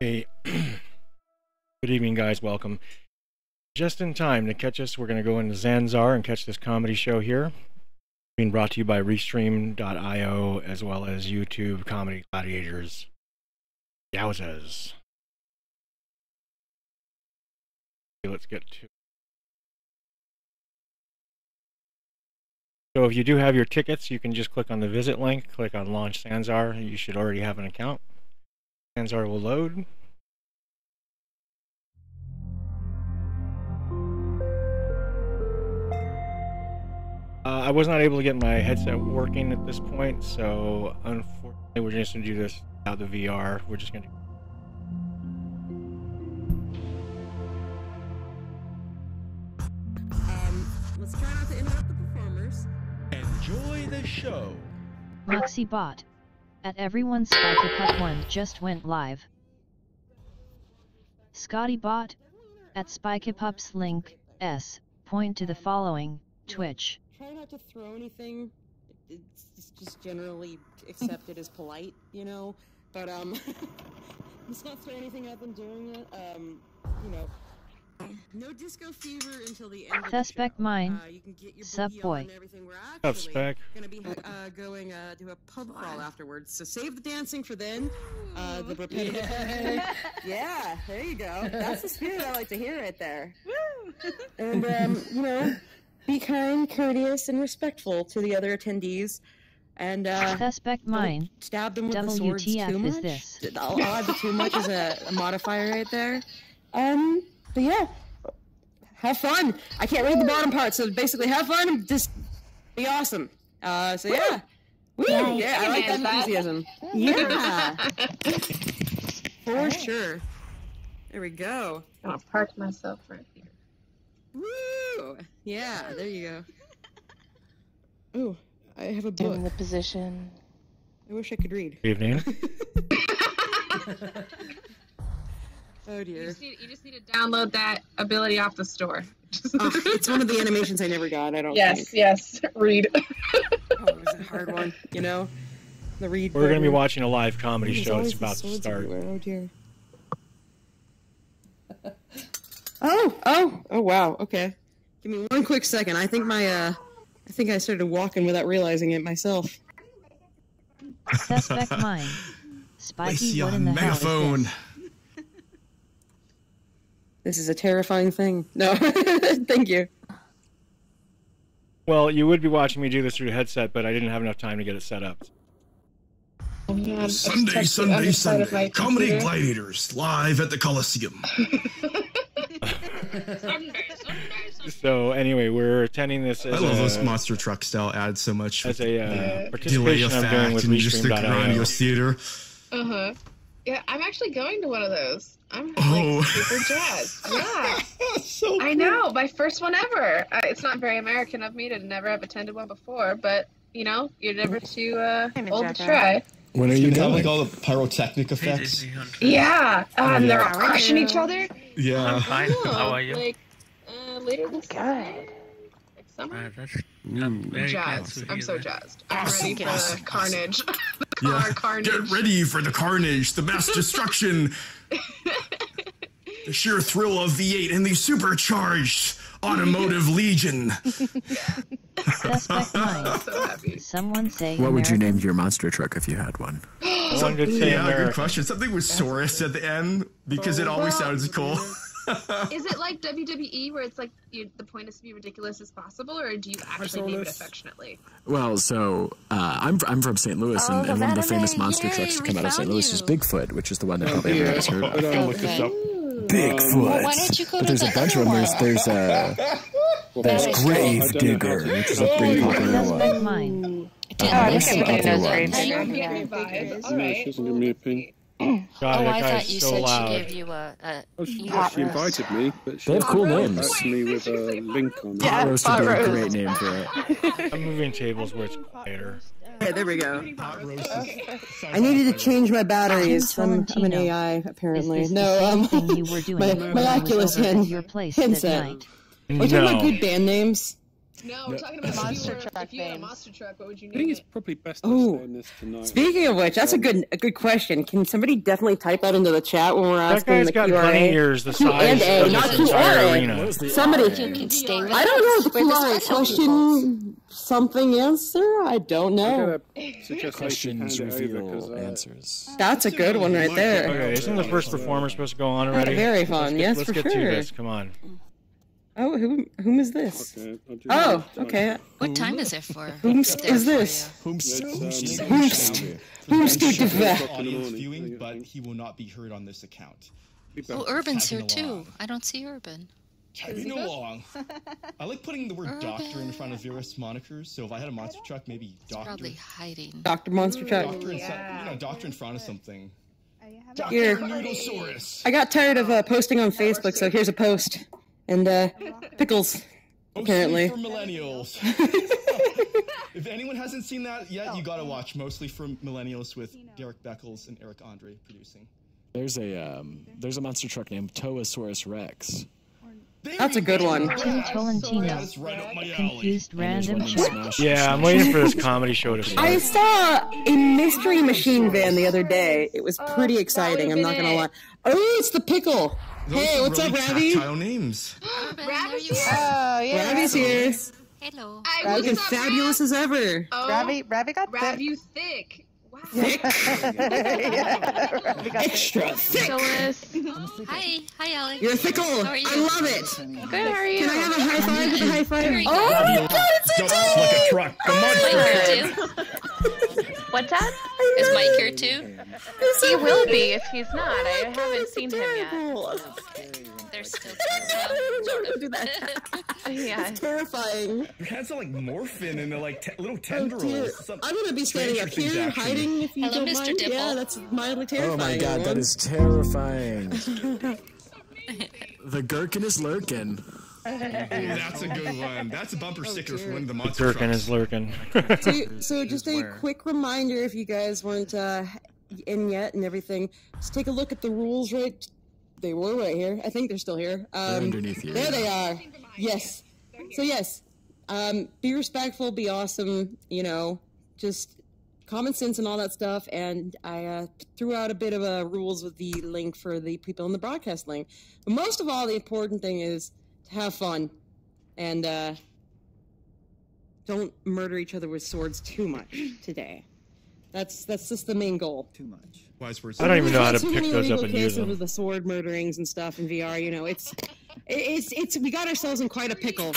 Hey, good evening, guys. Welcome. Just in time to catch us, we're going to go into SANSAR and catch this comedy show here. Being brought to you by Restream.io as well as YouTube Comedy Gladiators. Yowzas. Let's get to. So if you do have your tickets, you can just click on the visit link, click on Launch SANSAR. You should already have an account. SANSAR will load. I was not able to get my headset working at this point, so unfortunately we're just going to do this without the VR. We're just going to... Let's try not to interrupt the performers. Enjoy the show. Moxie Bot. At everyone's Spiky Pup 1 just went live. Scotty Bot. At Spiky Pups link, S, point to the following, Twitch. Try not to throw anything. It's just generally accepted as polite, you know? But, let's not throw anything at them doing it. You know. No disco fever until the end of the show. Mine. You can get your Sup boy. and everything. We're actually gonna be going to a pub crawl afterwards. So save the dancing for then. The repetitive. Yeah, there you go. That's the spirit I like to hear right there. And you know, be kind, courteous, and respectful to the other attendees. And Mine. Stab them with the swords too much. I'll add the too much as a modifier right there. But yeah, have fun. I can't read the bottom part, so basically have fun and just be awesome. So yeah. Woo! Yeah, I like that enthusiasm. Yeah. For sure. There we go. I'm gonna park myself right here. Woo! Yeah, there you go. Ooh, I have a book. In the position. I wish I could read. Good evening. Oh dear. You just need to download that ability off the store. It's one of the animations I never got, I don't think. Yes, read. Oh, it was a hard one, you know? The read We're going to be watching a live comedy show. It's about to start. Everywhere. Oh dear. Oh, wow, okay. Give me one quick second. I think I started walking without realizing it myself. Mine. Spiky, what in the megaphone. hell is This is a terrifying thing. No, thank you. Well, you would be watching me do this through the headset, but I didn't have enough time to get it set up. Sunday. Comedy Gladiators, live at the Coliseum. So anyway, we're attending this as I love those monster truck style ads so much. As a delay participation I'm effect doing with and just the grandiose theater. Yeah, I'm actually going to one of those. I'm like super jazzed. Yeah. So cool. I know, my first one ever. It's not very American of me to never have attended one before, but you know, you're never too old to try. When are you have like all the pyrotechnic effects? Yeah, and they're all crushing each other. Yeah. I'm fine. How are you? Like later this summer. Summer? I'm very jazzed. glad to I'm hear so that. jazzed. I'm ready for the carnage. Carnage. Get ready for the carnage, the mass destruction, the sheer thrill of V8 and the supercharged automotive legion. Mine. So happy. Someone say What would you name your monster truck if you had one? Someone could say Good question. Something with Saurus at the end, because it always sounds cool. Is it like WWE where it's like the point is to be ridiculous as possible, or do you actually name it affectionately? Well, so I'm from St. Louis, and one of the famous monster trucks to come out of St. Louis is Bigfoot, which is the one that probably everyone's heard of. Bigfoot. Why don't you go But to there's a bunch of them. There's Grave Digger, which is a pretty popular one. Mine. There's some other ones. God, I that thought guy's you so said loud. she gave you a She invited me, but she They have cool names. asked me with a link on it. Pot Roast would be a great name for it. I'm moving tables where it's quieter. Yeah, there we go. I needed to change my batteries. I'm an AI, apparently. No, my Oculus headset. Are you talking about good band names? No, we're talking about monster if truck you had a names. monster truck, what would you I name think it's it? probably best to Oh. stay in this tonight. Speaking of which, that's a good question. Can somebody definitely type that into the chat when we're That asking guy's the got QRA? bunny ears the Q and size A, of not this entire QRA. arena. Somebody, You can stay with I don't know us. the We're the QRA special question. Something answer? I don't I'm know. gonna suggest they Questions, hand it over reveal, because answers. That's a good one right there. Okay, isn't the first performer supposed to go on already? Very fun, yes, let's for get sure. to this. Come on. Oh, whom is this? Okay, I'll do Oh, that. okay. What time is it for? Whomst is this? Let's, Whomst do o'clock that? in the Audience morning, viewing, I but think. he will not be heard on this account. Be back. Oh, Urban's here Tagging too. along. I don't see Urban. Tagging along. I like putting the word doctor in front of various monikers, so if I had a monster truck, maybe He's doctor. probably hiding. Dr. Monster Truck. Doctor in, doctor in front of something. Here. Dr. Noodlesaurus. I got tired of posting on Facebook, so here's a post. And pickles, apparently. Mostly for millennials. If anyone hasn't seen that yet, you gotta watch Mostly for Millennials with Derek Beckles and Eric Andre producing. There's a monster truck named Toasaurus Rex. That's a good one. Team Tolentino. That's right up my alley. Confused random There's chat. one named Yeah, I'm waiting for this comedy show to start. I saw a mystery machine van the other day. It was pretty exciting, I'm not gonna lie. Oh, it's the pickle. Those Hey, are what's up, really Ravi? tactile names. Urban, there you Oh, are. yeah. Ravi's here. Hello. Looking fabulous as ever. Oh, Ravi got Rav, thick. you thick. Wow. Yeah, Ravi got Extra thick. Hi. Hi, Alex. You're fickle. How are you? I love it. Good, how are you? Can I have a high five with a high five? Here you Oh go. my god, it's Just like a truck. The monster Mike truck. here too. What's that? Is Mike here too? He will be if he's not. I haven't seen him yet. They're still Don't do that. Yeah. It's terrifying. Your hands are like morphing into like little Oh, dear. tendrils. Some I'm gonna be standing up Stranger Things here, action. hiding if you Hello, don't Mr. mind. Dipple. Yeah, that's mildly terrifying. Oh my god, that everyone. is terrifying. The gherkin is lurking. Ooh, that's a good one. That's a bumper sticker for one of the The monster gherkin trucks. is lurking. So just a quick reminder, if you guys weren't in yet and everything, just take a look at the rules. Right, they were right here. I think they're still here. They're underneath you. There they are. Yes. So yes, be respectful, be awesome. You know, just common sense and all that stuff. And I threw out a bit of rules with the link for the people in the broadcast link. But most of all, the important thing is to have fun and don't murder each other with swords too much today. That's just the main goal. Too much. Wise words. I don't even know how to Too pick many those up illegal and use cases them. with the sword murderings and stuff in VR. You know, it's we got ourselves in quite a pickle.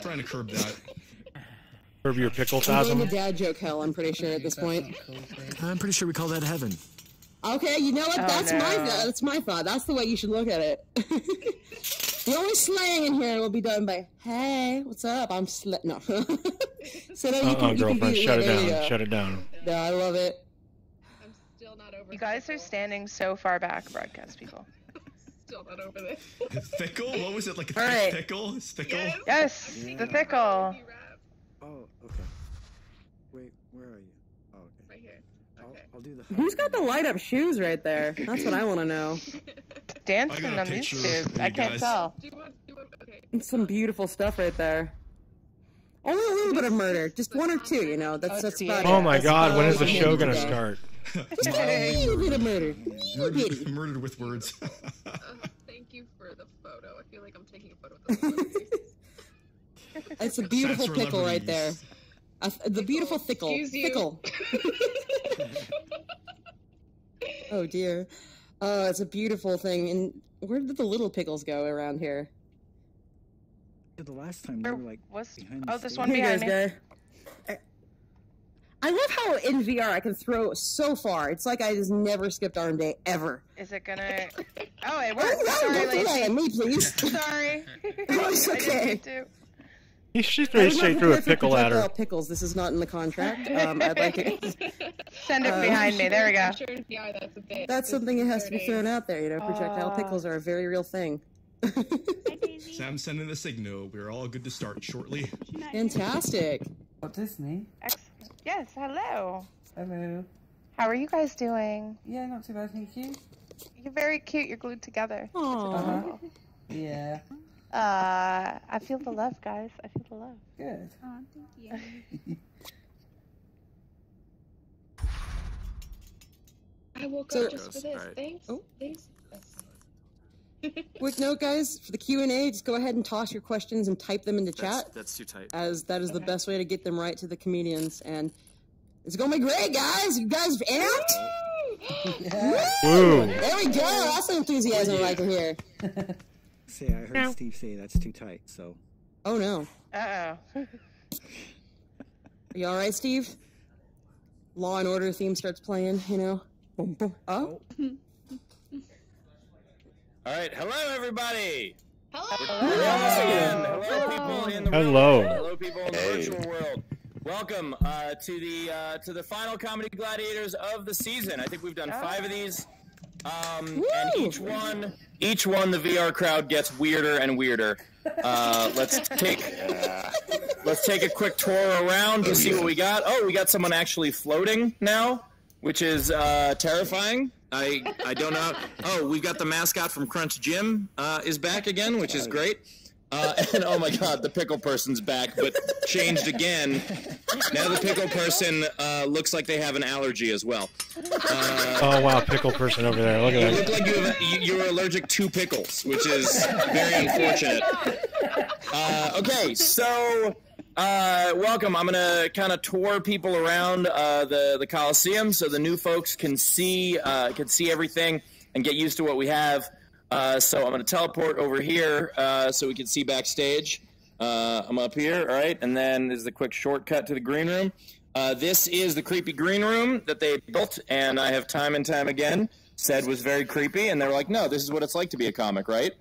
Trying to curb that. Curb your pickle I'm going to tasm. dad joke hell. I'm pretty sure at this point. I'm pretty sure we call that heaven. Okay, you know what? Oh, That's no. that's my thought. That's the way you should look at it. The only slang in here will be done by "Hey, what's up? I'm no." So that you can Girlfriend, be, shut it there you down. go. Shut it down. No, I love it. I'm still not over You guys are standing so far back, broadcast people. Still not over this. Fickle? What was it? Like a All right. pickle? It's fickle? Yes, the pickle. Oh, okay. Wait, where are you? Oh, okay. Right here. Okay. I'll do the. Who's got the light up shoes right there? That's what I want to know. Dancing I got a on picture YouTube. of I you can't guys. tell. Okay. It's some beautiful stuff right there. Only a little bit of murder, just one or two. You know, that's about it. Oh my That's god, about when all is the I can show do gonna today. start? Just a little bit of murder. Murdered with words. Thank you for the photo. I feel like I'm taking a photo with this. It's a beautiful Sad pickle right there. celebrities. The beautiful thickle. Excuse you. Thickle. Oh dear. Oh, it's a beautiful thing. And where did the little pickles go around here? The last time they were like What's behind the this scenes. one Here you behind guys me? go. I love how in VR I can throw so far. It's like I just never skipped arm day ever. Is it gonna? Oh, it Oh, worked. no, Sorry, don't do that lady. at me, please. Sorry. Oh, it's I okay. didn't mean to. She I threw was not straight through a prepared for pickle at her. projectile pickles. This is not in the contract. I'd like to. Send it behind me. There we go. Sure, yeah, that's a bit. That's something that has to be thrown out there. You know, projectile pickles are a very real thing. Sam sending the signal. We're all good to start shortly. Fantastic. Walt Disney. Yes, hello. Hello. How are you guys doing? Yeah, not too bad, thank you. You're very cute. You're glued together. Aww. Yeah. I feel the love, guys. I feel the love. Good. Oh, thank you. I woke So- up just for this. Alright. Thanks. Oh. Thanks. Quick note, guys, for the Q&A, just go ahead and toss your questions and type them into chat, That's too tight. as that is the best way to get them right to the comedians. And it's gonna be great, guys. You guys amped? Woo. There we go. That's the enthusiasm I like to hear. Say, I heard Steve say that's too tight, so. Oh no. Uh-oh. Are you all right, Steve? Law and Order theme starts playing. You know. Boom, boom. Oh. All right, hello everybody. Hello. Hello people in the Hello. real world. Hello people in the virtual world. Welcome to the final comedy gladiators of the season. I think we've done 5 of these, and each one the VR crowd gets weirder and weirder. Let's take a quick tour around to see what we got. Oh, we got someone actually floating now, which is terrifying. I don't know. Oh, we've got the mascot from Crunch Gym is back again, which is great. And oh my God, the pickle person's back, but changed again. Now the pickle person looks like they have an allergy as well. Oh wow, pickle person over there. Look You at look that. like you're allergic to pickles, which is very unfortunate. Okay, so welcome. I'm gonna kind of tour people around the Coliseum so the new folks can see everything and get used to what we have. So I'm going to teleport over here so we can see backstage. I'm up here, all right? And then this is a quick shortcut to the green room. This is the creepy green room that they built, and I have time and time again said was very creepy, and they're like, no, this is what it's like to be a comic, right?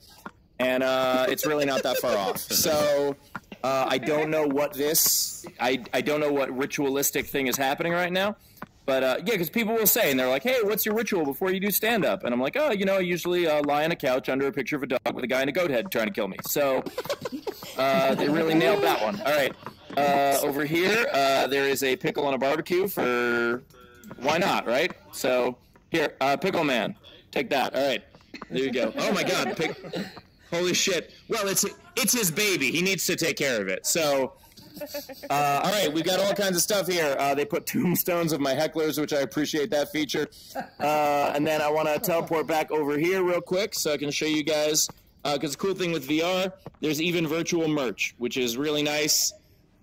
And it's really not that far off. So I don't know what I don't know what ritualistic thing is happening right now. But, yeah, because people will say, and they're like, hey, what's your ritual before you do stand-up? And I'm like, oh, you know, I usually lie on a couch under a picture of a dog with a guy in a goat head trying to kill me. So they really nailed that one. All right. Over here, there is a pickle on a barbecue for why not, right? So here, Pickle Man, take that. All right. There you go. Oh, my God. Holy shit. Well, it's his baby. He needs to take care of it. So... all right, we've got all kinds of stuff here. They put tombstones of my hecklers, which I appreciate that feature. And then I want to teleport back over here real quick so I can show you guys. Because the cool thing with VR, there's even virtual merch, which is really nice.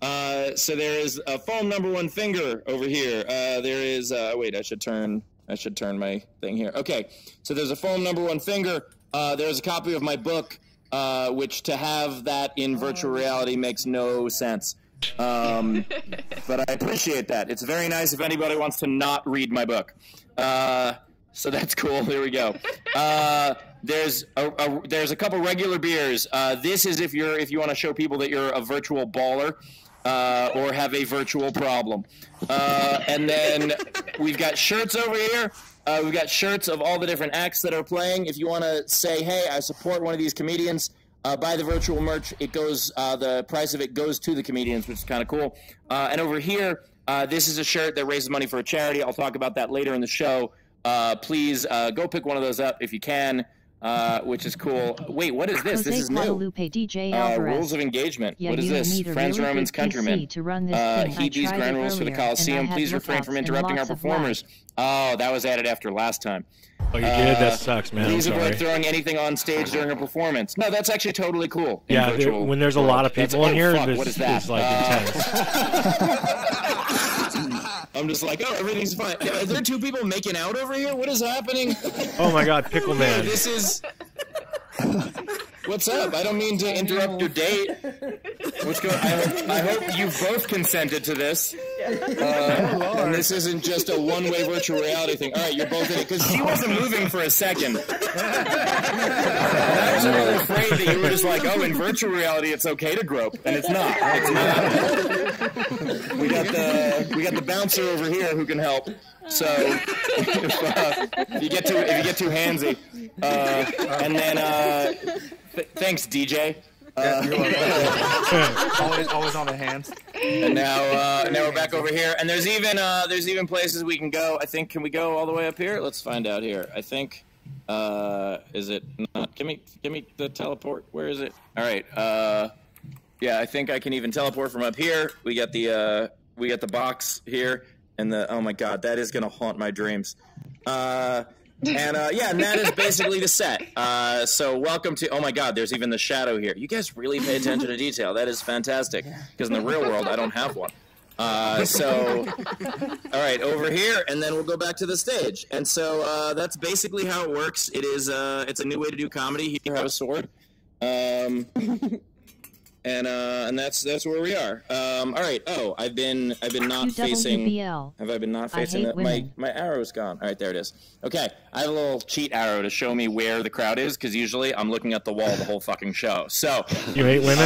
So there is a foam number 1 finger over here. There is wait, I should turn my thing here. Okay, so there's a foam number 1 finger. There's a copy of my book. Which to have that in virtual reality makes no sense. But I appreciate that. It's very nice if anybody wants to not read my book. So that's cool. There we go. There's a couple regular beers. This is if you want to show people that you're a virtual baller. Or have a virtual problem. And then we've got shirts over here. We've got shirts of all the different acts that are playing. If you want to say, hey, I support one of these comedians, buy the virtual merch. It goes, the price of it goes to the comedians, which is kind of cool. And over here, this is a shirt that raises money for a charity. I'll talk about that later in the show. Please go pick one of those up if you can. Which is cool. Wait, what is this? Jose This is new. Guadalupe DJ Alvarez. Rules of engagement. Yeah, what is you this? need a Friends, really Romans, good countrymen. PC to run this thing. Heed these I tried ground it rules for the earlier, and Coliseum. I had Please refrain lookouts from and interrupting our lots of performers. Oh, that was added after last time. Oh, you did? That sucks, man. Please I'm avoid sorry. throwing anything on stage during a performance. No, that's actually totally cool. in Yeah, virtual when there's a lot of world. people in here, fuck, this what is that? is like intense. I'm just like, oh, everything's fine. Are there 2 people making out over here? What is happening? Oh my God, Pickle Man. This is... What's up? I don't mean to interrupt your date. What's going? I hope you both consented to this. And this isn't just a one-way virtual reality thing. All right, you're both in it because she wasn't moving for a second. And I was a little afraid that you were just like, oh, in virtual reality, it's okay to grope, and it's not. It's not. We got the bouncer over here who can help. So if you get too handsy, and then thanks DJ. Always on the hands. And now we're back over here, and there's even places we can go. I think can we go all the way up here? Let's find out here. I think Is it not? Give me the teleport. Where is it? All right. Yeah, I think I can even teleport from up here. We got the box here, and oh my god, that is gonna haunt my dreams. And that is basically the set. So welcome to, oh my god, there's even the shadow here. You guys really pay attention to detail. That is fantastic. Because in the real world, I don't have one. All right, over here, and then we'll go back to the stage. And so that's basically how it works. It is, it's a new way to do comedy. Here, have a sword. And that's where we are. All right. Oh, I've been not facing. Have I been not facing my arrow's gone? All right, there it is. Okay, I have a little cheat arrow to show me where the crowd is because usually I'm looking at the wall the whole fucking show. So you hate women?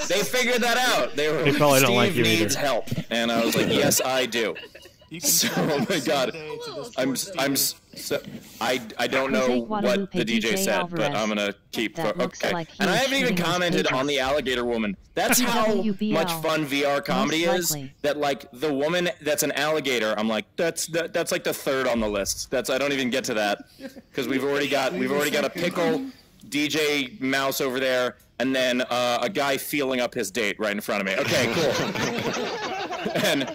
They figured that out. They probably don't like you Steve needs either. help, and I was like, yes, I do. So, oh my god, I don't know what the DJ said, but I'm gonna keep. Okay, and I haven't even commented on the alligator woman. That's how much fun VR comedy is. That like the woman that's an alligator, I'm like that's like the third on the list. I don't even get to that because we've already got a pickle DJ mouse over there, and then a guy feeling up his date right in front of me. Okay, cool. And.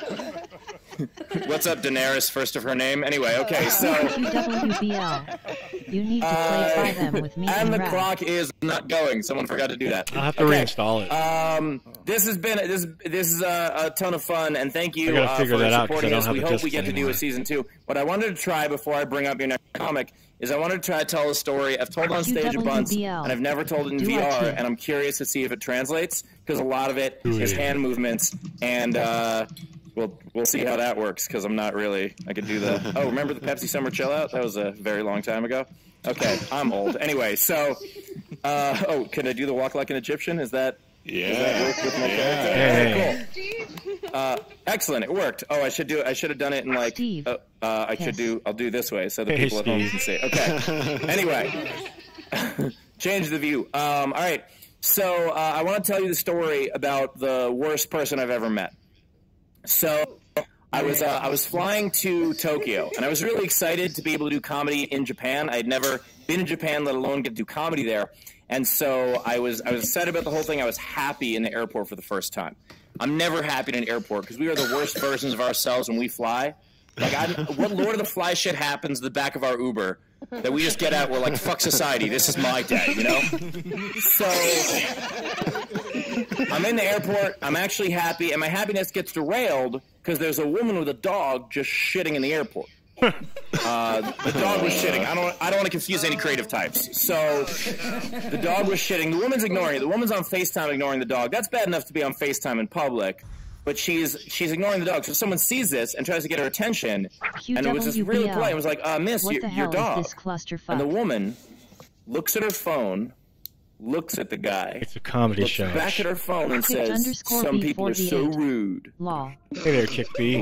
What's up, Daenerys, first of her name? Anyway, okay, so... QWBL. You need to play by them with me and the clock is not going. Someone forgot to do that. I'll have to reinstall it. This has been... This is a ton of fun, and thank you for supporting us. We hope we get to do a season 2. What I wanted to try before I bring up your next comic is I wanted to try to tell a story I've told on stage a bunch, and I've never told it in VR, and I'm curious to see if it translates, because a lot of it is hand movements, and... We'll see how that works, because I'm not really... I could do the... Oh, remember the Pepsi Summer Chill Out? That was a very long time ago. Okay, I'm old. Anyway, so... oh, can I do the walk like an Egyptian? Is that... Yeah. Does that work with my character? Hey. Okay, cool. Excellent, it worked. Oh, I should have done it in like... I'll do this way, so the people at home can see. Okay. Anyway. Change the view. All right. So, I want to tell you the story about the worst person I've ever met. So I was flying to Tokyo, and I was really excited to be able to do comedy in Japan. I had never been in Japan, let alone get to do comedy there. And so I was excited about the whole thing. I was happy in the airport for the first time. I'm never happy in an airport because we are the worst versions of ourselves when we fly. Like, what Lord of the Fly shit happens in the back of our Uber that we just get out, we're like, fuck society, this is my day, you know? So, I'm in the airport, I'm actually happy, and my happiness gets derailed because there's a woman with a dog just shitting in the airport. The dog was shitting. I don't want to confuse any creative types. So, the dog was shitting. The woman's ignoring it. The woman's on FaceTime ignoring the dog. That's bad enough to be on FaceTime in public. But she's ignoring the dog. So someone sees this and tries to get her attention. And it was just really polite. It was like, miss, your dog. And the woman looks at her phone, looks at the guy. It's a comedy show. Looks back at her phone and says, some people are so rude. Law. Hey there, Chick B.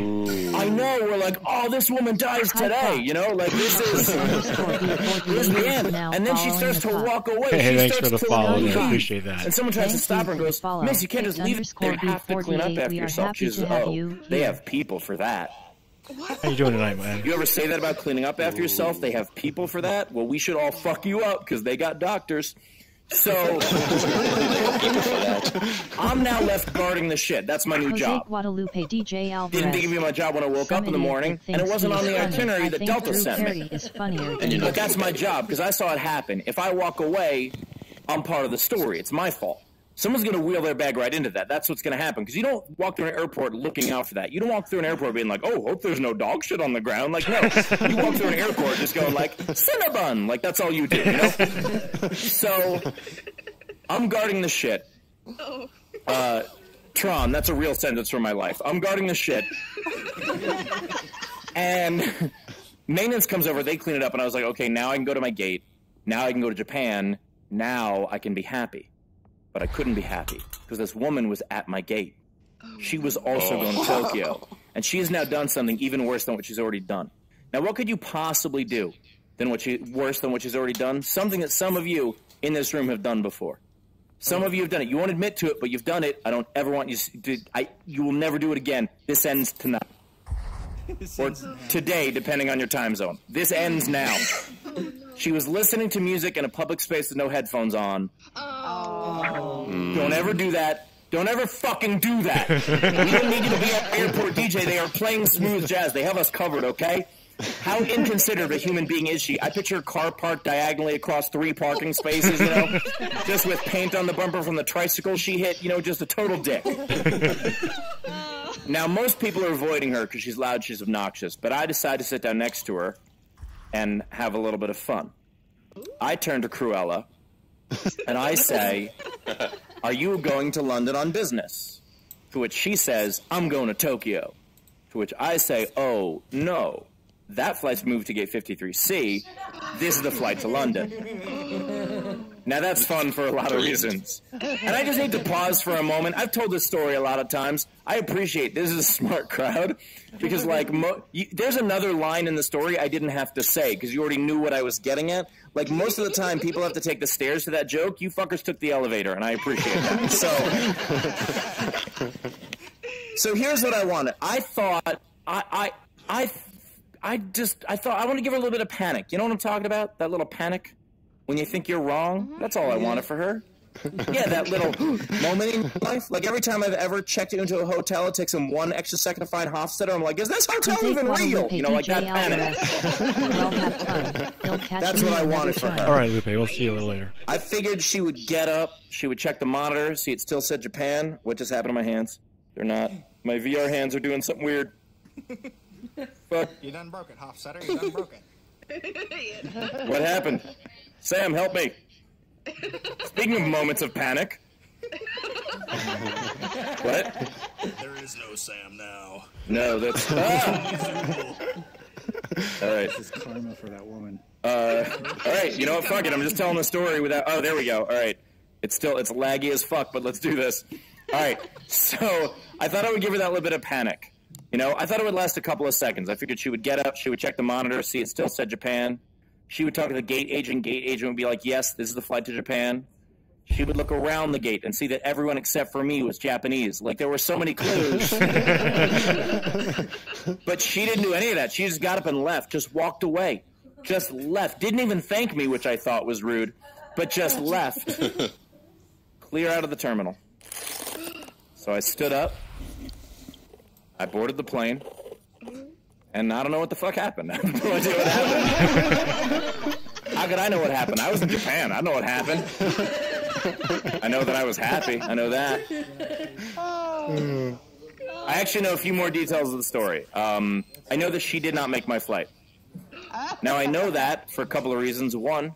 I know, we're like, oh, this woman dies today, you know? Like, this is the end. And then she starts to walk away. Hey, thanks for the follow. I appreciate that. And someone tries to stop her and goes, miss, you can't just leave it there. You have to clean up after yourself. She says, they have people for that. How you doing tonight, man? You ever say that about cleaning up after yourself? They have people for that? Well, we should all fuck you up because they got doctors. So, I'm now left guarding the shit. That's my new job. Guadalupe, DJ Alvarez. Didn't give me my job when I woke up in the morning, and it wasn't on the itinerary that Delta sent me. But that's my job, because I saw it happen. If I walk away, I'm part of the story. It's my fault. Someone's going to wheel their bag right into that. That's what's going to happen, because you don't walk through an airport looking out for that. You don't walk through an airport being like, oh, hope there's no dog shit on the ground. Like, no. You walk through an airport just going like, Cinnabon. Like, that's all you do, you know? So, I'm guarding the shit. Tron, that's a real sentence for my life. I'm guarding the shit. And maintenance comes over, they clean it up, and I was like, okay, now I can go to my gate. Now I can go to Japan. Now I can be happy. But I couldn't be happy because this woman was at my gate. She was also going to Tokyo. And she has now done something even worse than what she's already done. Now, what could you possibly do worse than what she's already done? Something that some of you in this room have done before. Some of you have done it. You won't admit to it, but you've done it. I don't ever want you to... You will never do it again. This ends tonight. Or today, depending on your time zone. This ends now. She was listening to music in a public space with no headphones on. Oh. Don't ever do that. Don't ever fucking do that. We don't need you to be an airport DJ. They are playing smooth jazz. They have us covered, okay? How inconsiderate of a human being is she? I picture a car parked diagonally across 3 parking spaces, you know, just with paint on the bumper from the tricycle she hit, you know, just a total dick. Now, most people are avoiding her because she's loud, she's obnoxious, but I decide to sit down next to her and have a little bit of fun. I turn to Cruella, and I say, "Are you going to London on business?" To which she says, "I'm going to Tokyo." To which I say, "Oh, no. That flight's moved to gate 53C. This is the flight to London." Now, that's fun for a lot of reasons. And I just need to pause for a moment. I've told this story a lot of times. I appreciate this is a smart crowd because, like, there's another line in the story I didn't have to say because you already knew what I was getting at. Like, most of the time, people have to take the stairs to that joke. You fuckers took the elevator, and I appreciate that. So here's what I wanted. I thought I want to give her a little bit of panic. You know what I'm talking about? That little panic when you think you're wrong. That's all I wanted for her. Yeah, that little moment in life. Like every time I've ever checked into a hotel, it takes them 1 extra second to find Hofstadter. I'm like, is this hotel even real? You know, like that panic. That's what I wanted for her. All right, Lupe, we'll see you a little later. I figured she would get up, she would check the monitor, see it still said Japan. What just happened to my hands? They're not. My VR hands are doing something weird. Fuck. You done broke it, Hofstadter. You done broke it. What happened? Sam, help me. Speaking of moments of panic. What? There is no Sam now. No, that's... All right. This is karma for that woman. All right, you know what? Fuck it. I'm just telling the story without... Oh, there we go. All right. It's laggy as fuck, but let's do this. All right. So I thought I would give her that little bit of panic. You know, I thought it would last a couple of seconds. I figured she would get up, she would check the monitor, see it still said Japan. She would talk to the gate agent would be like, yes, this is the flight to Japan. She would look around the gate and see that everyone except for me was Japanese. Like, there were so many clues. But she didn't do any of that. She just got up and left, just walked away. Just left. Didn't even thank me, which I thought was rude, but just left. Clear out of the terminal. So I stood up. I boarded the plane. And I don't know what the fuck happened. I have no idea what happened. How could I know what happened? I was in Japan. I know what happened. I know that I was happy. I know that. I actually know a few more details of the story. I know that she did not make my flight. Now, I know that for a couple of reasons. One,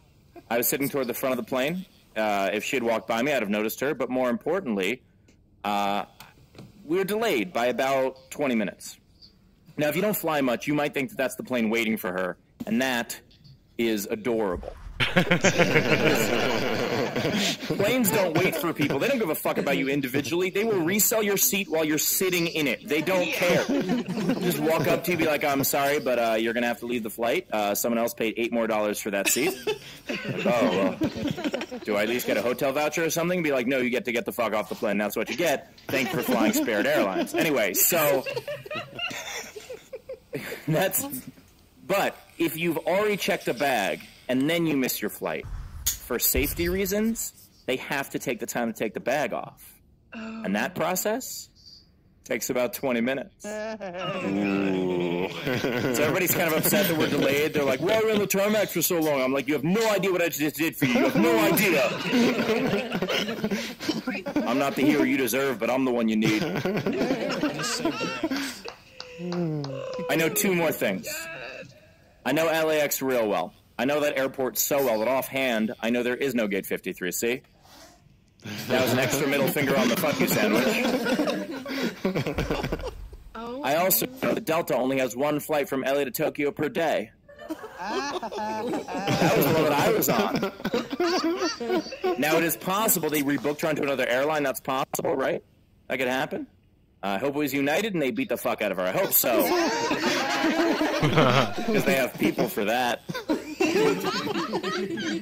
I was sitting toward the front of the plane. If she had walked by me, I'd have noticed her. But more importantly, we were delayed by about 20 minutes. Now, if you don't fly much, you might think that that's the plane waiting for her, and that is adorable. Planes don't wait for people. They don't give a fuck about you individually. They will resell your seat while you're sitting in it. They don't care. Just walk up to you, be like, I'm sorry, but you're going to have to leave the flight. Someone else paid $8 more for that seat. Like, oh, well, do I at least get a hotel voucher or something? Be like, no, you get to get the fuck off the plane. That's what you get. Thank you for flying Spirit Airlines. Anyway, so... But if you've already checked a bag and then you miss your flight, for safety reasons, they have to take the time to take the bag off. And that process takes about 20 minutes. Ooh. So everybody's kind of upset that we're delayed. They're like, why are we on the tarmac for so long? I'm like, you have no idea what I just did for you. You have no idea. I'm not the hero you deserve, but I'm the one you need. I know 2 more things. I know LAX real well. I know that airport so well that offhand, I know there is no gate 53, see? That was an extra middle finger on the fuck you sandwich. I also know that Delta only has 1 flight from LA to Tokyo per day. That was the one that I was on. Now, it is possible they rebooked her onto another airline. That's possible, right? That could happen. I hope it was United and they beat the fuck out of her. I hope so. Because they have people for that.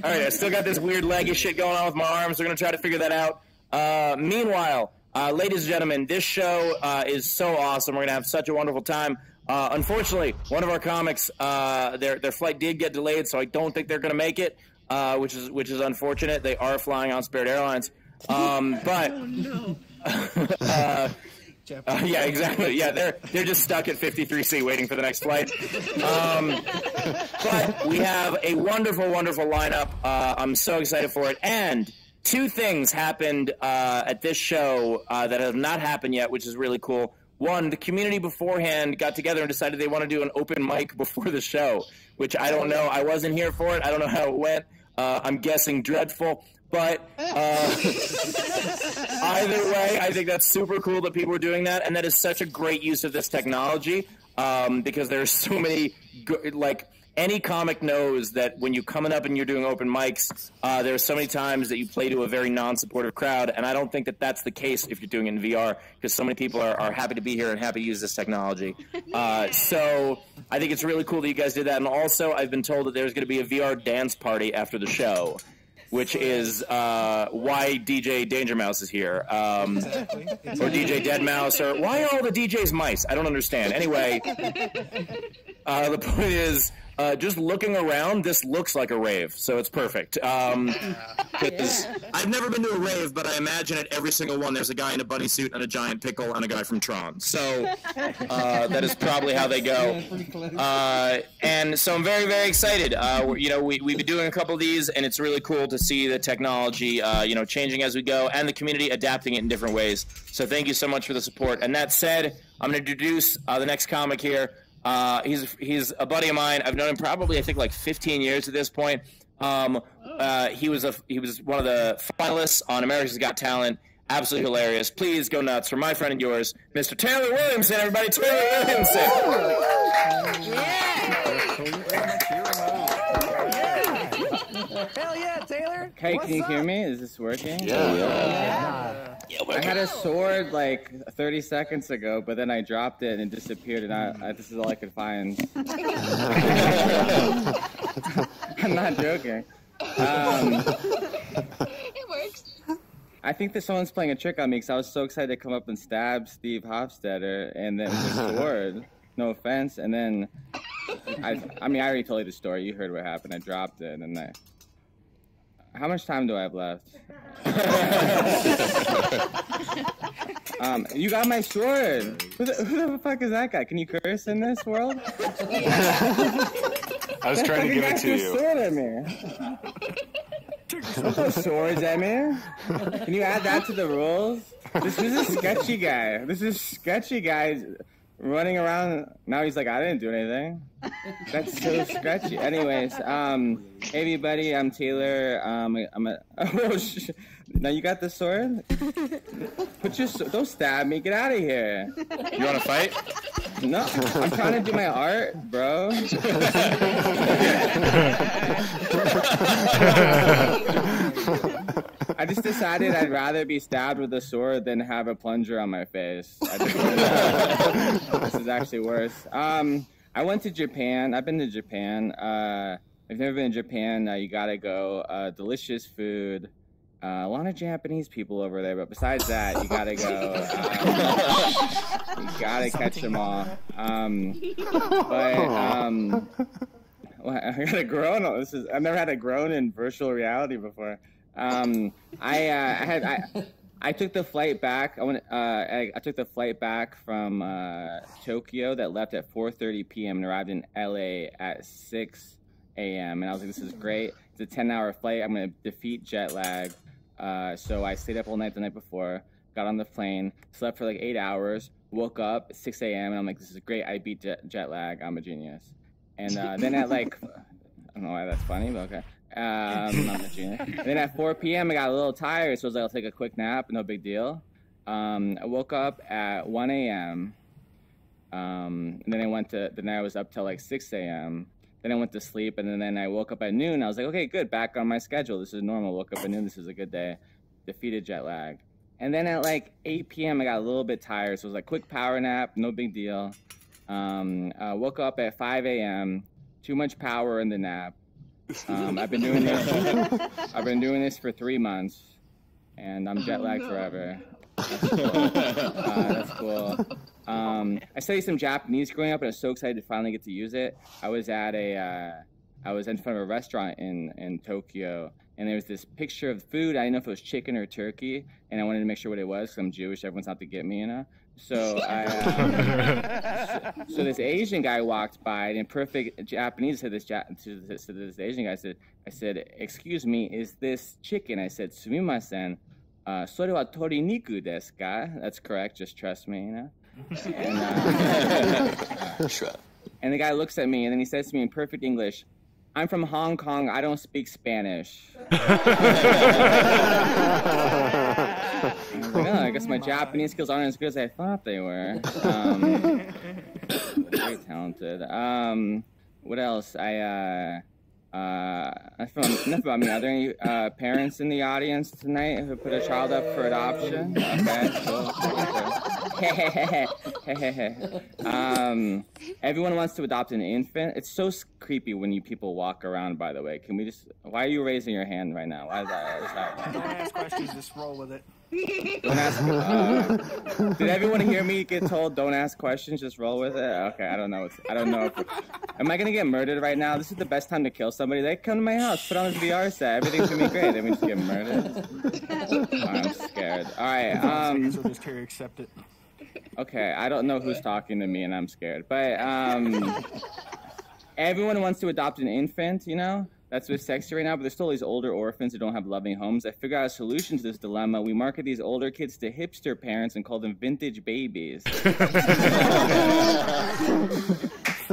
Alright, I still got this weird leggy shit going on with my arms. We're going to try to figure that out. Meanwhile, ladies and gentlemen, this show is so awesome. We're going to have such a wonderful time. Unfortunately, one of our comics, their flight did get delayed, so I don't think they're going to make it, which is unfortunate. They are flying on Spirit Airlines, but yeah, exactly. Yeah, they're just stuck at 53C waiting for the next flight. But we have a wonderful, wonderful lineup. I'm so excited for it. And two things happened at this show that have not happened yet, which is really cool. One, the community beforehand got together and decided they want to do an open mic before the show, which I don't know. I wasn't here for it. I don't know how it went. I'm guessing dreadful. But either way, I think that's super cool that people are doing that, and that is such a great use of this technology because there's so many, like, any comic knows that when you're coming up and you're doing open mics, there's so many times that you play to a very non-supportive crowd, and I don't think that that's the case if you're doing it in VR because so many people are happy to be here and happy to use this technology. So I think it's really cool that you guys did that, and also I've been told that there's going to be a VR dance party after the show, which is why DJ Danger Mouse is here, or DJ Dead Mouse, or why are all the DJs mice? I don't understand. Anyway, the point is, just looking around, this looks like a rave, so it's perfect. I've never been to a rave, but I imagine at every single one there's a guy in a bunny suit and a giant pickle and a guy from Tron. So that is probably how they go. And so I'm very, very excited. We've been doing a couple of these, and it's really cool to see the technology, changing as we go, and the community adapting it in different ways. So thank you so much for the support. And that said, I'm going to introduce the next comic here. He's a buddy of mine. I've known him probably, I think, like 15 years at this point. He was one of the finalists on America's Got Talent. Absolutely hilarious. Please go nuts for my friend and yours, Mr. Taylor Williamson. Everybody, Taylor Williamson. Hell yeah, Taylor! Hey, can you hear me? Is this working? Yeah. I had a sword like 30 seconds ago, but then I dropped it and it disappeared, and this is all I could find. I'm not joking. It works. I think that someone's playing a trick on me because I was so excited to come up and stab Steve Hofstetter, and then with the sword. No offense, and then I already told you the story. You heard what happened. I dropped it, and then how much time do I have left? You got my sword. Who the fuck is that guy? Can you curse in this world? I was trying to give it to you. Sword at me. Don't throw swords at me. Can you add that to the rules? This is a sketchy guy. This is sketchy guy running around. Now he's like, I didn't do anything. That's so sketchy. Anyways, hey everybody, I'm Taylor. Now you got the sword? Don't stab me. Get out of here. You want to fight? No, I'm trying to do my art, bro. I just decided I'd rather be stabbed with a sword than have a plunger on my face. This is actually worse. I went to Japan. I've been to Japan. If you've never been to Japan, you gotta go. Delicious food. A lot of Japanese people over there, but besides that, you gotta go. You gotta catch them all. I got a groan. I've never had a groan in virtual reality before. I took the flight back. I took the flight back from Tokyo that left at 4:30 p.m. and arrived in LA at 6 a.m. And I was like, this is great. It's a 10-hour flight. I'm going to defeat jet lag. So I stayed up all night the night before, got on the plane, slept for like 8 hours, woke up at 6 a.m. and I'm like, this is great. I beat jet lag. I'm a genius. And then at like, I don't know why that's funny, but okay. I'm a genius. Then at 4 p.m. I got a little tired, so I was like, I'll take a quick nap. No big deal. I woke up at 1 a.m. And then I was up till like 6 a.m. Then I went to sleep, and then I woke up at noon. I was like, okay, good, back on my schedule. This is normal. Woke up at noon. This is a good day. Defeated jet lag. And then at like 8 p.m. I got a little bit tired, so it was like quick power nap, no big deal. Woke up at 5 a.m. Too much power in the nap. I've been doing this for 3 months, and I'm jet lagged forever. That's cool. I studied some Japanese growing up, and I was so excited to finally get to use it. I was in front of a restaurant in Tokyo, and there was this picture of food. I didn't know if it was chicken or turkey, and I wanted to make sure what it was because I'm Jewish. Everyone's out to get me, you know. So so this Asian guy walked by, and in perfect Japanese said to this Asian guy, I said, "Excuse me, is this chicken?" I said, "Sumimasen, sore wa toriniku desu ka?" That's correct. Just trust me, you know. And the guy looks at me, and then he says to me in perfect English, "I'm from Hong Kong. I don't speak Spanish." I was like, oh, I guess my Japanese skills aren't as good as I thought they were. Very talented. What else? Enough about me. Are there any parents in the audience tonight who put a child up for adoption? Okay. Everyone wants to adopt an infant. It's so creepy when you people walk around, by the way. Can we just... Why are you raising your hand right now? Why is that? Don't ask questions, just roll with it. Don't ask... did everyone hear me get told don't ask questions, just roll with it? Okay, I don't know. Am I going to get murdered right now? This is the best time to kill somebody. They come to my house, put on this VR set. Everything's going to be great. Then we just get murdered. Oh, I'm scared. All right. So just here, accept it. Okay, I don't know who's talking to me, and I'm scared. But everyone wants to adopt an infant, you know? That's what's sexy right now, but there's still these older orphans who don't have loving homes. I figured out a solution to this dilemma. We market these older kids to hipster parents and call them vintage babies. You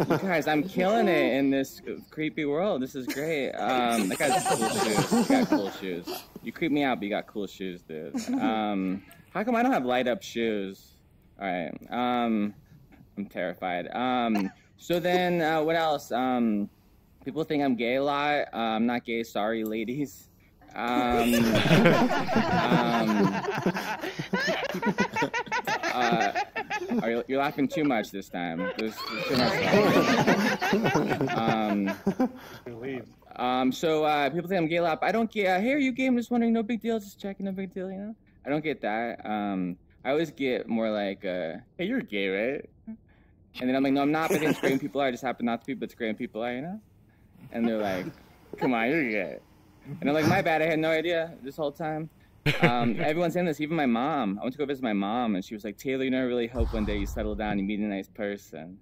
guys, I'm killing it in this creepy world. This is great. That guy's cool shoes. You got cool shoes. You creep me out, but you got cool shoes, dude. How come I don't have light-up shoes? All right. I'm terrified. So then, what else? People think I'm gay a lot. I'm not gay. Sorry, ladies. You're laughing too much this time. There's too much laughing. So people think I'm gay a lot. But I don't get. Hey, are you gay? I'm just wondering. No big deal. Just checking. No big deal. You know. I don't get that. I always get more like, hey, you're gay, right? And then I'm like, no, I'm not. But I think straight people are. I just happen not to be, but straight people are. You know. And they're like, come on, you're gay. And I'm like, my bad, I had no idea this whole time. Everyone's saying this, even my mom. I went to go visit my mom, and she was like, Taylor, you never really hope one day you settle down and you meet a nice person.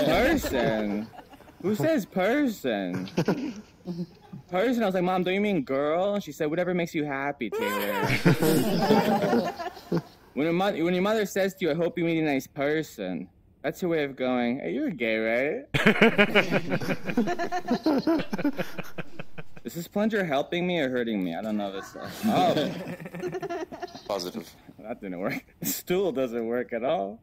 Person? Who says person? Person? I was like, Mom, don't you mean girl? She said, whatever makes you happy, Taylor. When your mother says to you, I hope you meet a nice person, that's your way of going, hey, you're gay, right? Is this plunger helping me or hurting me? I don't know this. Oh. Positive. That didn't work. The stool doesn't work at all.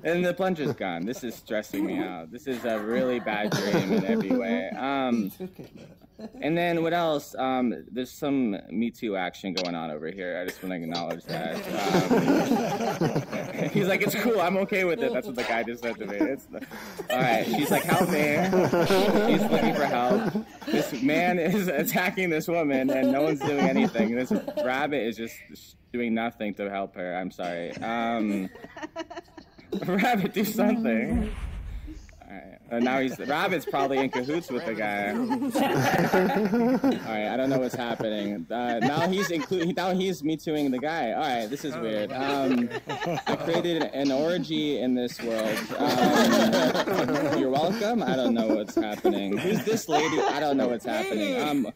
And the plunger's gone. This is stressing me out. This is a really bad dream in every way. And then what else? There's some Me Too action going on over here. I just want to acknowledge that. He's like, it's cool. I'm okay with it. That's what the guy just said to me. All right. She's like, help me. He's looking for help. This man is attacking this woman, and no one's doing anything. This rabbit is just doing nothing to help her. I'm sorry. Rabbit, do something. Now Rabbit's probably in cahoots with the guy. All right, I don't know what's happening. Now he's Me Tooing the guy. All right, this is weird. I created an orgy in this world. You're welcome. I don't know what's happening. Who's this lady? I don't know what's happening.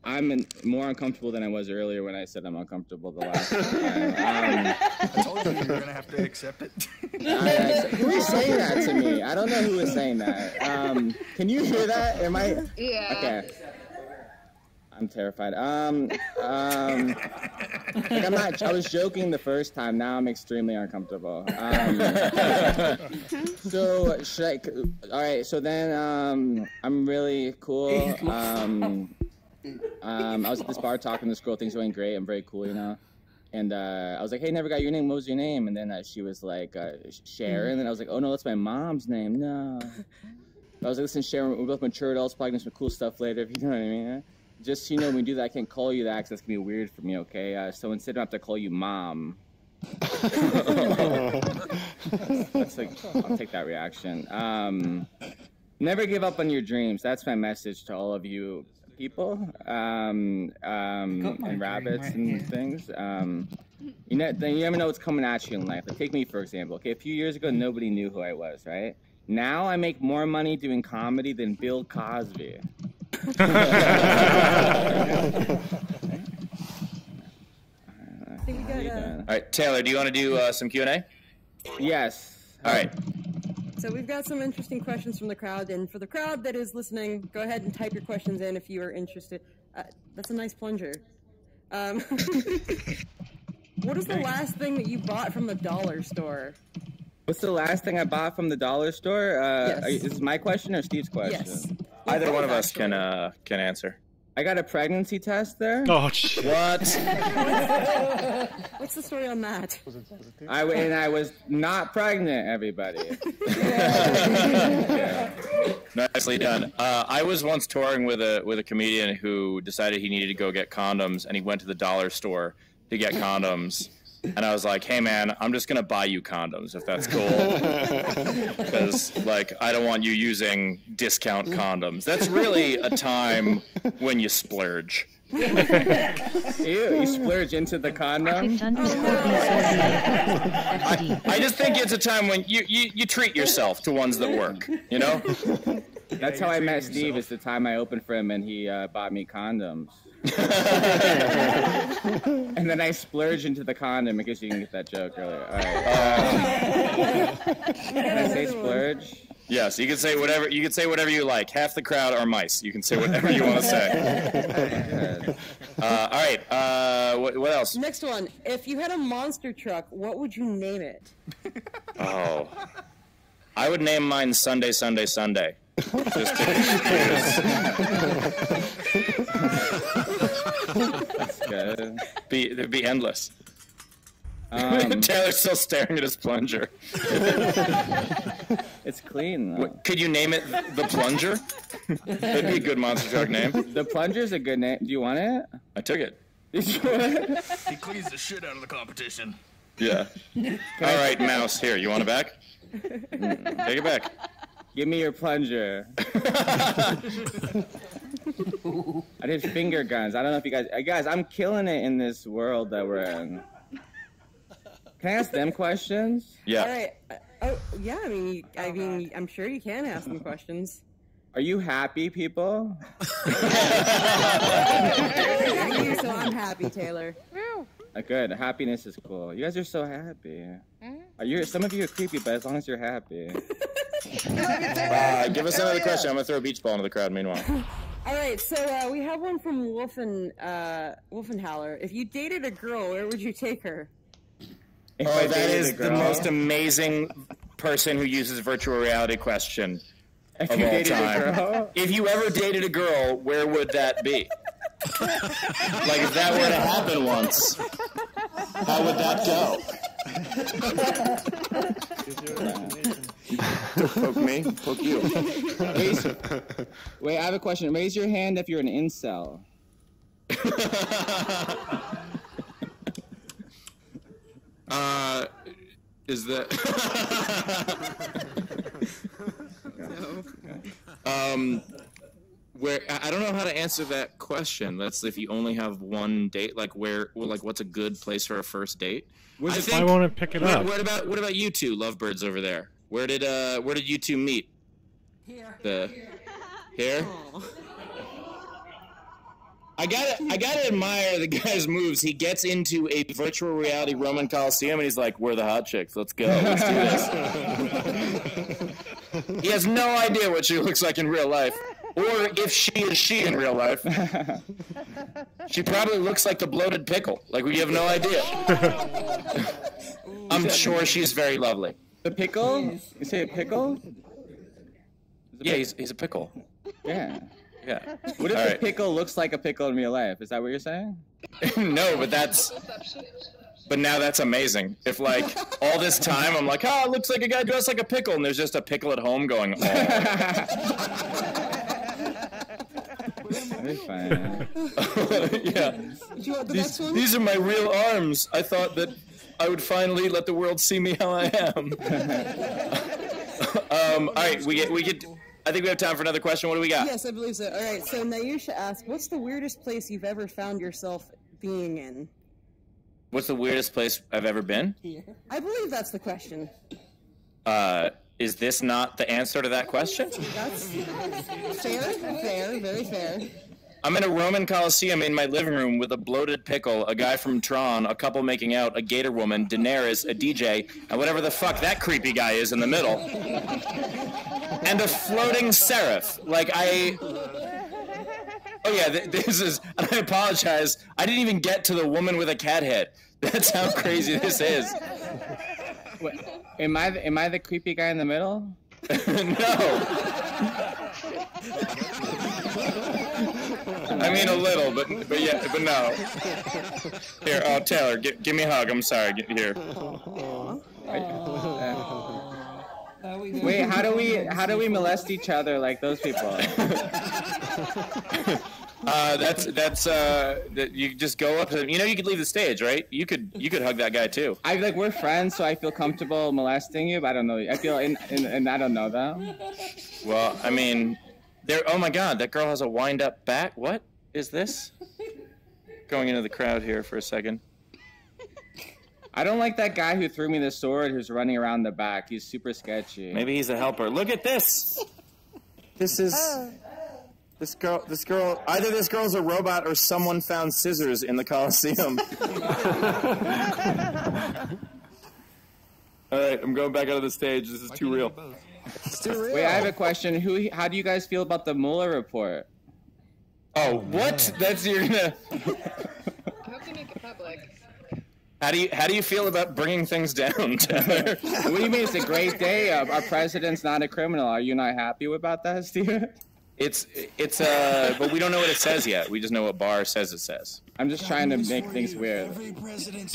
I'm more uncomfortable than I was earlier when I said I'm uncomfortable the last time. I told you were going to have to accept it. Who is saying that to me? I don't know who is saying that. Can you hear that? Am I? Yeah. Okay. I'm terrified. Like I was joking the first time. Now I'm extremely uncomfortable. So should I? All right. So then, I'm really cool. I was at this bar talking to this girl. Things going great. I'm very cool, you know. And I was like, hey, never got your name. What was your name? And then she was like, Sharon. And I was like, oh, no, that's my mom's name. No. I was like, listen, Sharon, we're both mature adults, probably doing some cool stuff later, if you know what I mean. just so you know, when we do that, I can't call you that because that's gonna be weird for me. Okay, so instead I have to call you Mom. That's like, I'll take that reaction. Never give up on your dreams. That's my message to all of you people and rabbits and things. You never know what's coming at you in life. Like, take me for example. Okay, a few years ago, nobody knew who I was, right? Now I make more money doing comedy than Bill Cosby. All right, Taylor, do you want to do some Q&A? Yes. All right. So we've got some interesting questions from the crowd, and for the crowd that is listening, go ahead and type your questions in if you are interested. That's a nice plunger. What is the last thing that you bought from the dollar store? What's the last thing I bought from the dollar store? Yes. Is this my question or Steve's question? Yes. Either one of us can answer. I got a pregnancy test there. Oh, shit. What? What's the story on that? I was not pregnant, everybody. Yeah. Nicely done. I was once touring with a comedian who decided he needed to go get condoms, and he went to the dollar store to get condoms. And I was like, hey, man, I'm just going to buy you condoms, if that's cool. Because, like, I don't want you using discount condoms. That's really a time when you splurge. Ew, you splurge into the condom? I just think it's a time when you treat yourself to ones that work, you know? That's how I met Steve, is the time I opened for him and he bought me condoms. And then I splurged into the condom. I guess you can get that joke earlier. All right. Can I say splurge? Yes, you can say whatever. You can say whatever you like. Half the crowd are mice. You can say whatever you want to say. All right. What else? Next one. If you had a monster truck, what would you name it? Oh, I would name mine Sunday, Sunday, Sunday. Just That's good. It'd be endless. Taylor's still staring at his plunger. It's clean, though. Could you name it the Plunger? That'd be a good monster truck name. The Plunger's a good name. Do you want it? I took it. Did you want it? He cleans the shit out of the competition. Yeah. All right, Mouse. Here, you want it back? Take it back. Give me your plunger. I did finger guns. I don't know if you guys, I'm killing it in this world that we're in. Can I ask them questions? Yeah. All right. Oh, yeah. I mean, I'm sure you can ask them questions. Are you happy, people? Thank you, so I'm happy, Taylor. Good. Happiness is cool. You guys are so happy. Some of you are creepy, but as long as you're happy. Give us another question. I'm gonna throw a beach ball into the crowd. Meanwhile. All right, so we have one from Wolfenhaller. If you dated a girl, where would you take her? Oh, that is the most amazing person who uses virtual reality question of all time. If you ever dated a girl, where would that be? Like, if that were to happen once, how would that go? Don't poke me, poke you. Wait, I have a question. Raise your hand if you're an incel. Is that... Where I don't know how to answer that question. That's if you only have one date. Like what's a good place for a first date? I want to pick it up. What about you two lovebirds over there? Where did you two meet? Here. Here. Oh. I gotta admire the guy's moves. He gets into a virtual reality Roman Coliseum and he's like, "We're the hot chicks. Let's go. Let's do this." He has no idea what she looks like in real life. Or if she is she in real life. She probably looks like the bloated pickle. Like, we have no idea. I'm sure she's very lovely. The pickle? You say a pickle? Yeah, he's a pickle. Yeah. Yeah. What if the pickle looks like a pickle in real life? Is that what you're saying? No, but now that's amazing. If, like, all this time I'm like, it looks like a guy dressed like a pickle, and there's just a pickle at home going, oh. Very fine. Yeah. Did you want the next one? These are my real arms. I thought that I would finally let the world see me how I am. All right, we get. I think we have time for another question. What do we got? Yes, I believe so. All right, so Nayusha asked, what's the weirdest place you've ever found yourself being in? What's the weirdest place I've ever been? I believe that's the question. Is this not the answer to that question? That's fair, very fair. I'm in a Roman Colosseum in my living room with a bloated pickle, a guy from Tron, a couple making out, a gator woman, Daenerys, a DJ, and whatever the fuck that creepy guy is in the middle. And a floating seraph. Oh yeah, this is, and I apologize, I didn't even get to the woman with a cat head. That's how crazy this is. Wait, am I the creepy guy in the middle? No. I mean a little, but no. Here, Taylor, give me a hug. I'm sorry. Get here. Wait, how do we molest each other like those people? You just go up to them. You know, you could leave the stage, right? You could hug that guy too. We're friends, so I feel comfortable molesting you, but I don't know. I feel and I don't know though. Well, I mean, oh my God, that girl has a wind-up back. What is this? Going into the crowd here for a second. I don't like that guy who threw me the sword who's running around the back. He's super sketchy. Maybe he's a helper. Look at this. This is... This girl, either this girl's a robot or someone found scissors in the Colosseum. All right, I'm going back out of the stage. This is too real. It's too real. Wait, I have a question. How do you guys feel about the Mueller report? Oh, what? That's you're gonna... I hope they make it public. How do you feel about bringing things down, Taylor? What do you mean? It's a great day. Our president's not a criminal. Are you not happy about that, Steve? It's but we don't know what it says yet. We just know what Barr says it says. I'm just trying to make things weird.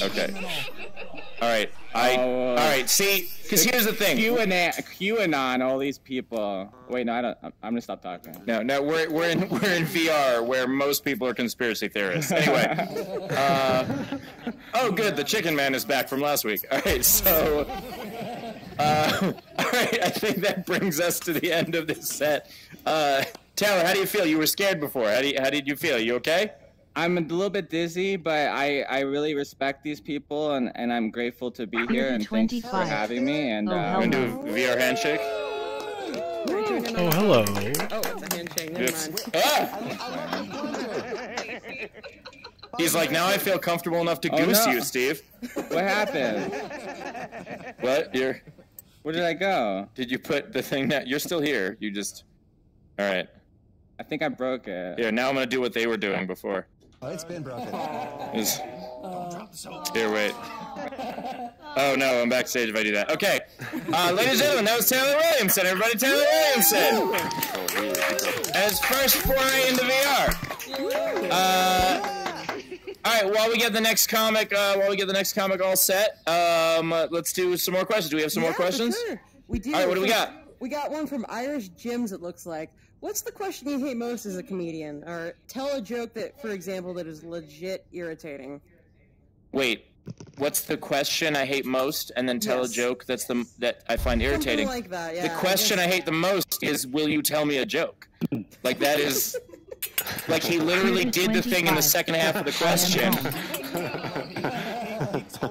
Okay. All right. All right. See, because here's the thing. QAnon, all these people. Wait, no, I don't. I'm gonna stop talking. No, we're in VR where most people are conspiracy theorists. Anyway. Oh, good. The Chicken Man is back from last week. All right. So. All right. I think that brings us to the end of this set. Taylor, how do you feel? You were scared before. How did you feel? You okay? I'm a little bit dizzy, but I really respect these people, and I'm grateful to be here, and thanks for having me. And I'm gonna do a VR handshake. Oh, hello. Oh, it's a handshake. Never mind. He's like, now I feel comfortable enough to goose you, Steve. What happened? What? Where did I go? Did you put the thing that you're still here? You just. All right. I think I broke it. Here, now I'm gonna do what they were doing before. Oh, it's been broken. Here, wait. Oh no, I'm backstage if I do that. Okay, ladies and gentlemen, that was Taylor Williamson. Everybody, Taylor Williamson. And his first foray into VR. All right, while we get the next comic, all set, let's do some more questions. Do we have some more questions? Sure. We do. All right, what do we got? We got one from Irish Jims, it looks like. What's the question you hate most as a comedian? Or tell a joke that, for example, that is legit irritating. Wait, what's the question I hate most, and then tell a joke that I find irritating? Something like that, yeah. The question I hate the most is, will you tell me a joke? Like, that is... Like, he literally did the thing in the second half of the question.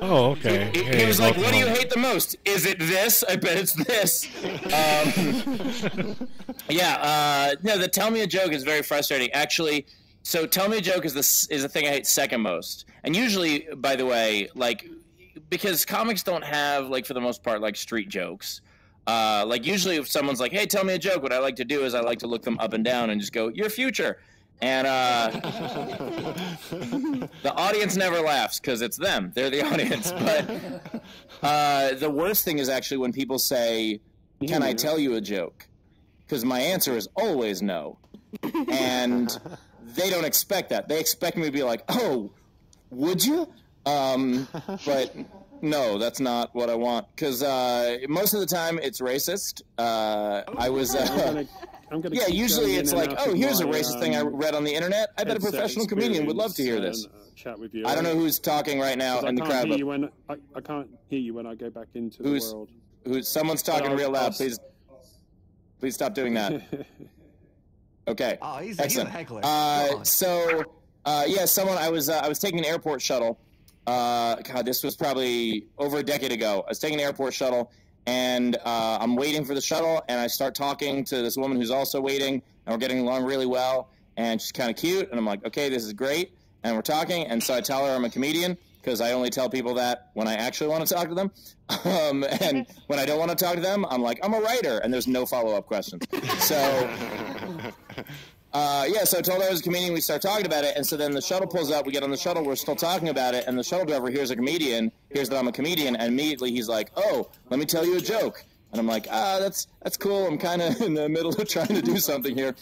Oh, okay. He was like, what do you hate the most? Is it this? I bet it's this. No, the tell me a joke is very frustrating. Actually, so tell me a joke is the thing I hate second most. And usually, by the way, like, because comics don't have, like, for the most part, like, street jokes. Like, usually if someone's like, hey, tell me a joke, what I like to do is I like to look them up and down and just go, your future. And the audience never laughs because it's them. They're the audience. But the worst thing is actually when people say, can I tell you a joke? Because my answer is always no. And they don't expect that. They expect me to be like, oh, would you? But no, that's not what I want. Because most of the time it's racist. Yeah, usually it's like, oh, here's a racist thing I read on the internet. I bet a professional comedian would love to hear this. Chat with you. I don't know who's talking right now in the crowd. I can't hear you when I go back into the world. Someone's talking real loud. Please stop doing that. Okay. Oh, he's excellent. A heckler. Someone. I was taking an airport shuttle. God, this was probably over a decade ago. I was taking an airport shuttle, and I'm waiting for the shuttle, and I start talking to this woman who's also waiting, and we're getting along really well, and she's kind of cute, and I'm like, okay, this is great, and we're talking, and so I tell her I'm a comedian, because I only tell people that when I actually want to talk to them, and when I don't want to talk to them, I'm like, I'm a writer, and there's no follow-up questions. So... so I told her I was a comedian, we start talking about it, and so then the shuttle pulls up, we get on the shuttle, we're still talking about it, and the shuttle driver hears a comedian, hears that I'm a comedian, and immediately he's like, oh, let me tell you a joke. And I'm like, that's cool, I'm kind of in the middle of trying to do something here.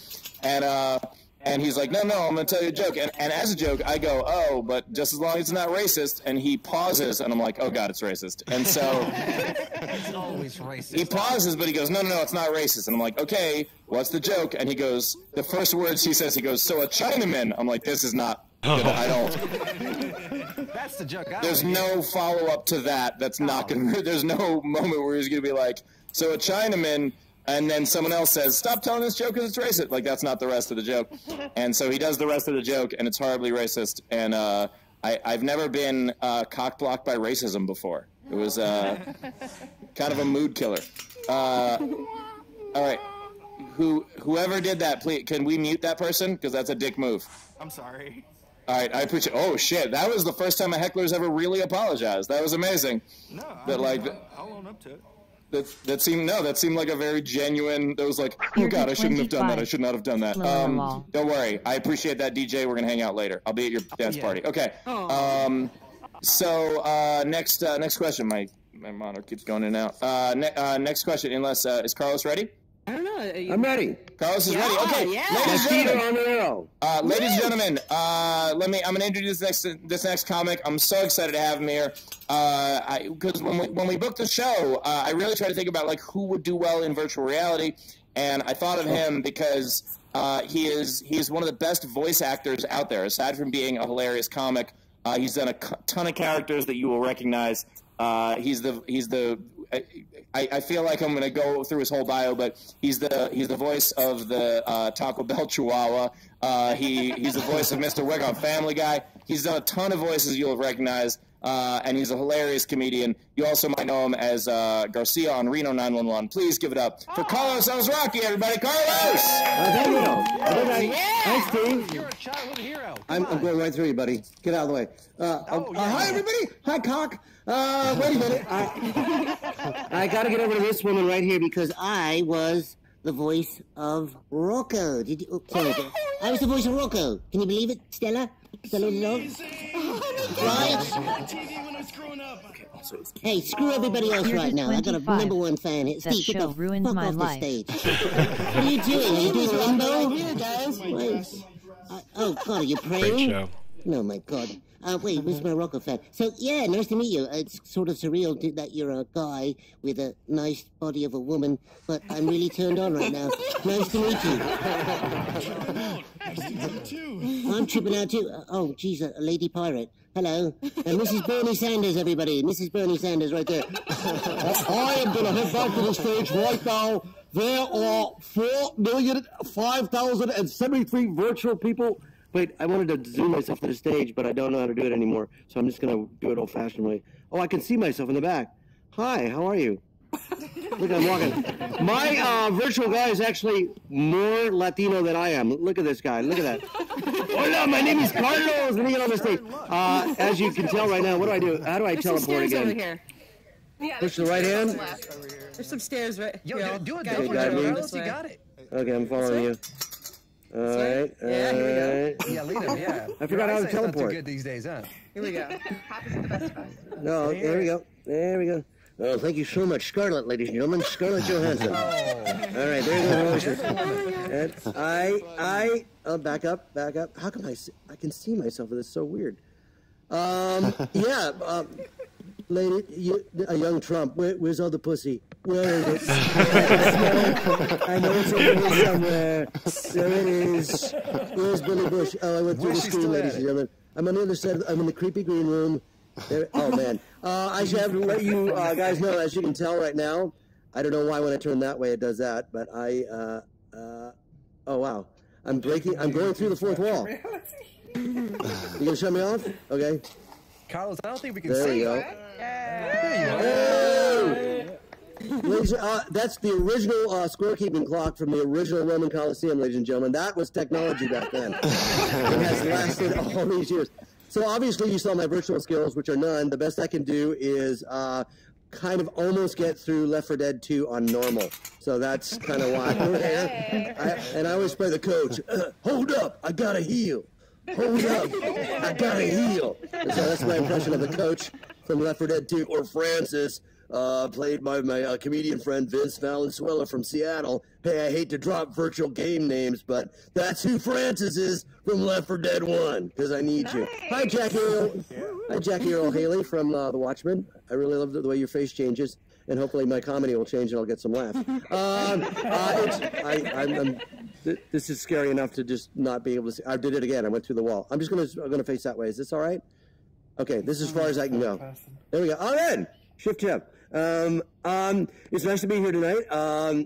And he's like, no, I'm going to tell you a joke. And as a joke, I go, oh, but just as long as it's not racist. And he pauses, and I'm like, oh, God, it's racist. And so It's always racist. he pauses, but he goes, no, it's not racist. And I'm like, okay, what's the joke? And he goes, the first words he says, so a Chinaman. I'm like, this is not good. I don't. That's the joke. There's no follow-up to that. That's not going to, there's no moment where he's going to be like, so a Chinaman. And then someone else says, stop telling this joke because it's racist. Like, that's not the rest of the joke. And so he does the rest of the joke, and it's horribly racist. And I've never been cock-blocked by racism before. It was kind of a mood killer. All right. Whoever did that, please, can we mute that person? Because that's a dick move. I'm sorry. All right, I appreciate. Oh shit, that was the first time a heckler's ever really apologized. That was amazing. No, I'll own up to it. That seemed like a very genuine. That was like, oh God, I shouldn't have done that. I should not have done that. Don't worry, I appreciate that, DJ. We're gonna hang out later. I'll be at your dance party. Okay. Next question. My monitor keeps going in and out. Next question. Unless is Carlos ready? I don't know. I'm ready. Carlos is ready. Okay, ladies and gentlemen, I'm going to introduce this next comic. I'm so excited to have him here because when we booked the show, I really tried to think about like who would do well in virtual reality, and I thought of him because he is one of the best voice actors out there. Aside from being a hilarious comic, he's done a ton of characters that you will recognize. I feel like I'm going to go through his whole bio, but he's the voice of the Taco Bell Chihuahua. He's the voice of Mr. Wick on Family Guy. He's done a ton of voices you'll have recognized, and he's a hilarious comedian. You also might know him as Garcia on Reno 911. Please give it up for Carlos Rocky, everybody. Carlos! Thank you. Thanks, Steve. You're a childhood hero. I'm going right through you, buddy. Get out of the way. Hi, everybody. Hi, cock. Wait a minute. I got to get over to this woman right here because I was the voice of Rocco. Did you? Sorry, I was the voice of Rocco. Can you believe it, Stella? Stella, no. Right? Hey, screw everybody else right now. I got a #1 fan here. Steve, get the fuck off the stage. What are you doing? Are you doing limbo? Here, guys. Wait. Oh, God, are you praying? Great show. No, my God. Wait, where's my Rocco fan? So, yeah, nice to meet you. It's sort of surreal that you're a guy with a nice body of a woman, but I'm really turned on right now. Nice to meet you. I'm tripping out too. Oh, geez, a lady pirate. Hello. And Mrs. Bernie Sanders, everybody. Mrs. Bernie Sanders right there. I am going to head back to the stage right now. There are 4,005,073 virtual people. Wait, I wanted to zoom myself to the stage, but I don't know how to do it anymore, so I'm just going to do it old-fashioned way. Oh, I can see myself in the back. Hi, how are you? Look, I'm walking. My virtual guy is actually more Latino than I am. Look at this guy. Look at that. Hola, my name is Carlos. Let me get on the stage. As you can tell right now, what do I do? How do I teleport again? Over here. Yeah, push the right hand? There's some stairs right here. Yo, do it. You got it. Okay, I'm following you. All right. Yeah, here we go. Yeah, lead him, yeah. I forgot how to teleport. Not too good these days, huh? Here we go. No, there we go. There we go. Oh, thank you so much, Scarlett, ladies and gentlemen. Scarlett Johansson. All right, there you go. Oh, back up. How come I can see myself? It's so weird. Lady, a young Trump. Where's all the pussy? Where is it? I know it's over here somewhere. There it is. Where's Billy Bush? Oh, I went through the screen, ladies and gentlemen. I'm on the other side. I'm in the creepy green room. There. Oh, man. I should have to let you guys know, as you can tell right now, I don't know why when I turn that way it does that, but oh, wow. I'm going through the fourth wall. You gonna shut me off? Okay. Carlos, I don't think we can there see we go. Ladies, that's the original scorekeeping clock from the original Roman Coliseum, ladies and gentlemen. That was technology back then. It has lasted all these years. So obviously you saw my virtual skills, which are none. The best I can do is kind of almost get through Left 4 Dead 2 on normal. So that's kind of why I'm here. And I always play the coach. Hold up, I gotta heal. Hold up, I gotta heal. And so that's my impression of the coach from Left 4 Dead 2, or Francis, played by my comedian friend Vince Valenzuela from Seattle. Hey, I hate to drop virtual game names, but that's who Francis is from Left 4 Dead 1, because I need you. Hi, Jackie Earl. Hi, Jackie Earl Haley from The Watchmen. I really love the way your face changes, and hopefully my comedy will change and I'll get some laughs. This is scary enough to just not be able to see. I did it again. I went through the wall. I'm just gonna face that way. Is this all right? Okay, this is as far as I can go. There we go. All right. Shift tip. It's nice to be here tonight.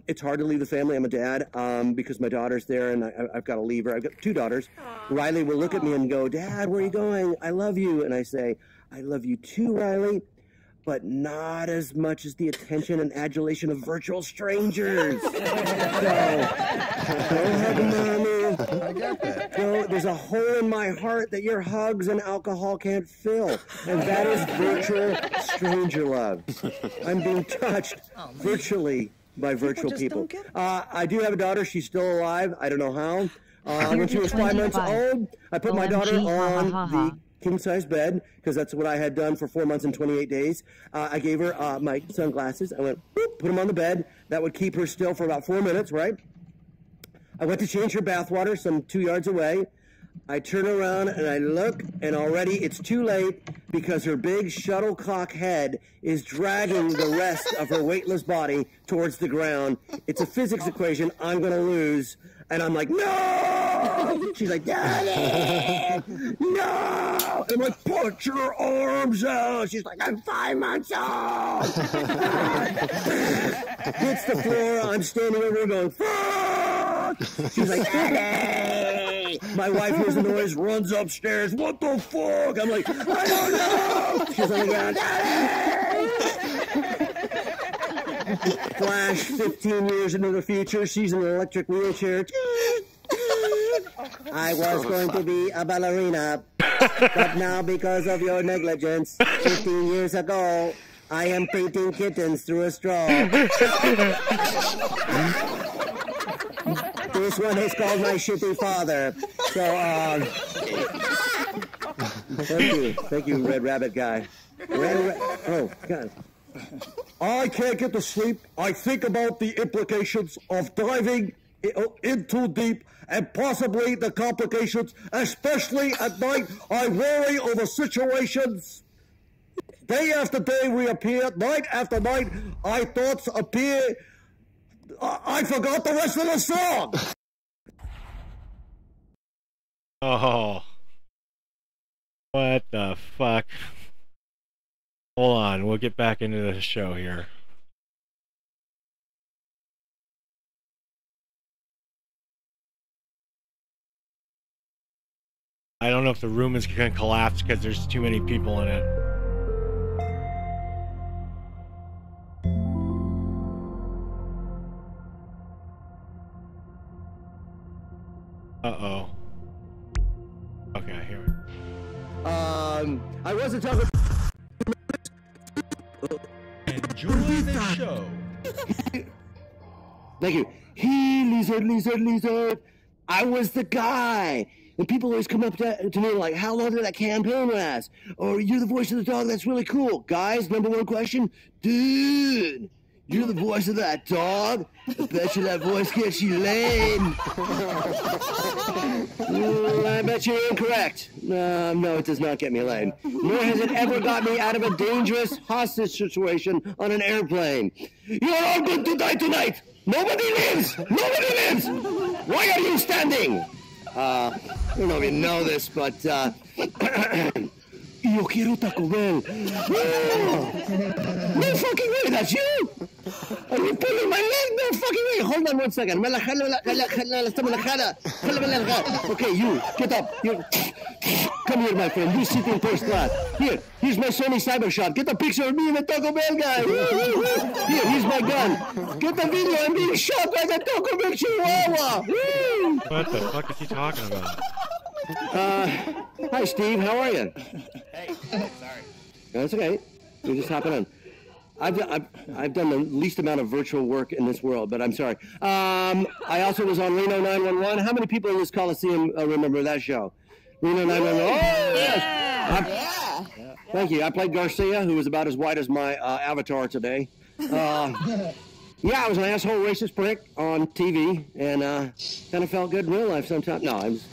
It's hard to leave the family. I'm a dad, because my daughter's there and I've got to leave her. I've got 2 daughters. Riley will look at me and go, "Dad, where are you going? I love you." And I say, "I love you too, Riley, but not as much as the attention and adulation of virtual strangers." So, don't hug mommy. I get that. So, there's a hole in my heart that your hugs and alcohol can't fill, and that is virtual stranger love. I'm being touched virtually by virtual people. I do have a daughter. She's still alive. I don't know how. When she was 5 months old, I put my daughter on the king-size bed, because that's what I had done for 4 months and 28 days. I gave her my sunglasses. I went, boop, put them on the bed. That would keep her still for about 4 minutes, right? I went to change her bathwater some 2 yards away. I turn around and I look, and already it's too late, because her big shuttlecock head is dragging the rest of her weightless body towards the ground. It's a physics equation. I'm going to lose. And I'm like, "No!" She's like, "Daddy! No!" And I'm like, "Put your arms out!" She's like, "I'm 5 months old!" Hits the floor. I'm standing over going, "Fuck!" She's like, "Daddy!" My wife hears the noise, runs upstairs. "What the fuck?" I'm like, "I don't know!" She's on the ground, "Daddy!" Flash 15 years into the future, she's in an electric wheelchair. "I was going to be a ballerina, but now because of your negligence, 15 years ago, I am painting kittens through a straw." This one is called my shitty father. So, thank you, Red Rabbit guy. Oh, God. "I can't get to sleep. I think about the implications of diving in too deep, and possibly the complications, especially at night. I worry over situations. Day after day reappear, night after night, my thoughts appear." I forgot the rest of the song. Oh. What the fuck? Hold on, we'll get back into the show here. I don't know if the room is going to collapse because there's too many people in it. Uh-oh. Okay, here we go. I wasn't talking... Enjoy the show. Thank you. Lizard. I was the guy. And people always come up to me like, "How long did that campaign last?" Or, "You're the voice of the dog, that's really cool." Guys, number one question, dude, You're the voice of that dog? I bet you that voice gets you laid. I bet you're incorrect. No, it does not get me laid. Nor has it ever got me out of a dangerous hostage situation on an airplane. You're all going to die tonight. Nobody lives. Nobody lives. Why are you standing? I don't know if you know this, but yo quiero Taco Bell. No fucking way, that's you? Are you pulling my leg? No fucking way. Hold on 1 second. Okay, you, get up. You, come here, my friend. You sit in first class. Here's my Sony Cybershot. Get a picture of me and the Taco Bell guy. Here's my gun. Get the video. I'm being shot by the Taco Bell Chihuahua. What the fuck is he talking about? Hi, Steve. How are you? Hey, sorry. That's okay. We're just hopping on. I've done the least amount of virtual work in this world, but I'm sorry. I also was on Reno 911. How many people in this Coliseum remember that show? Reno 911. Oh, yes. Yeah. Thank you. I played Garcia, who was about as white as my avatar today. Yeah, I was an asshole racist prick on TV, and kind of felt good in real life sometimes. No, I was...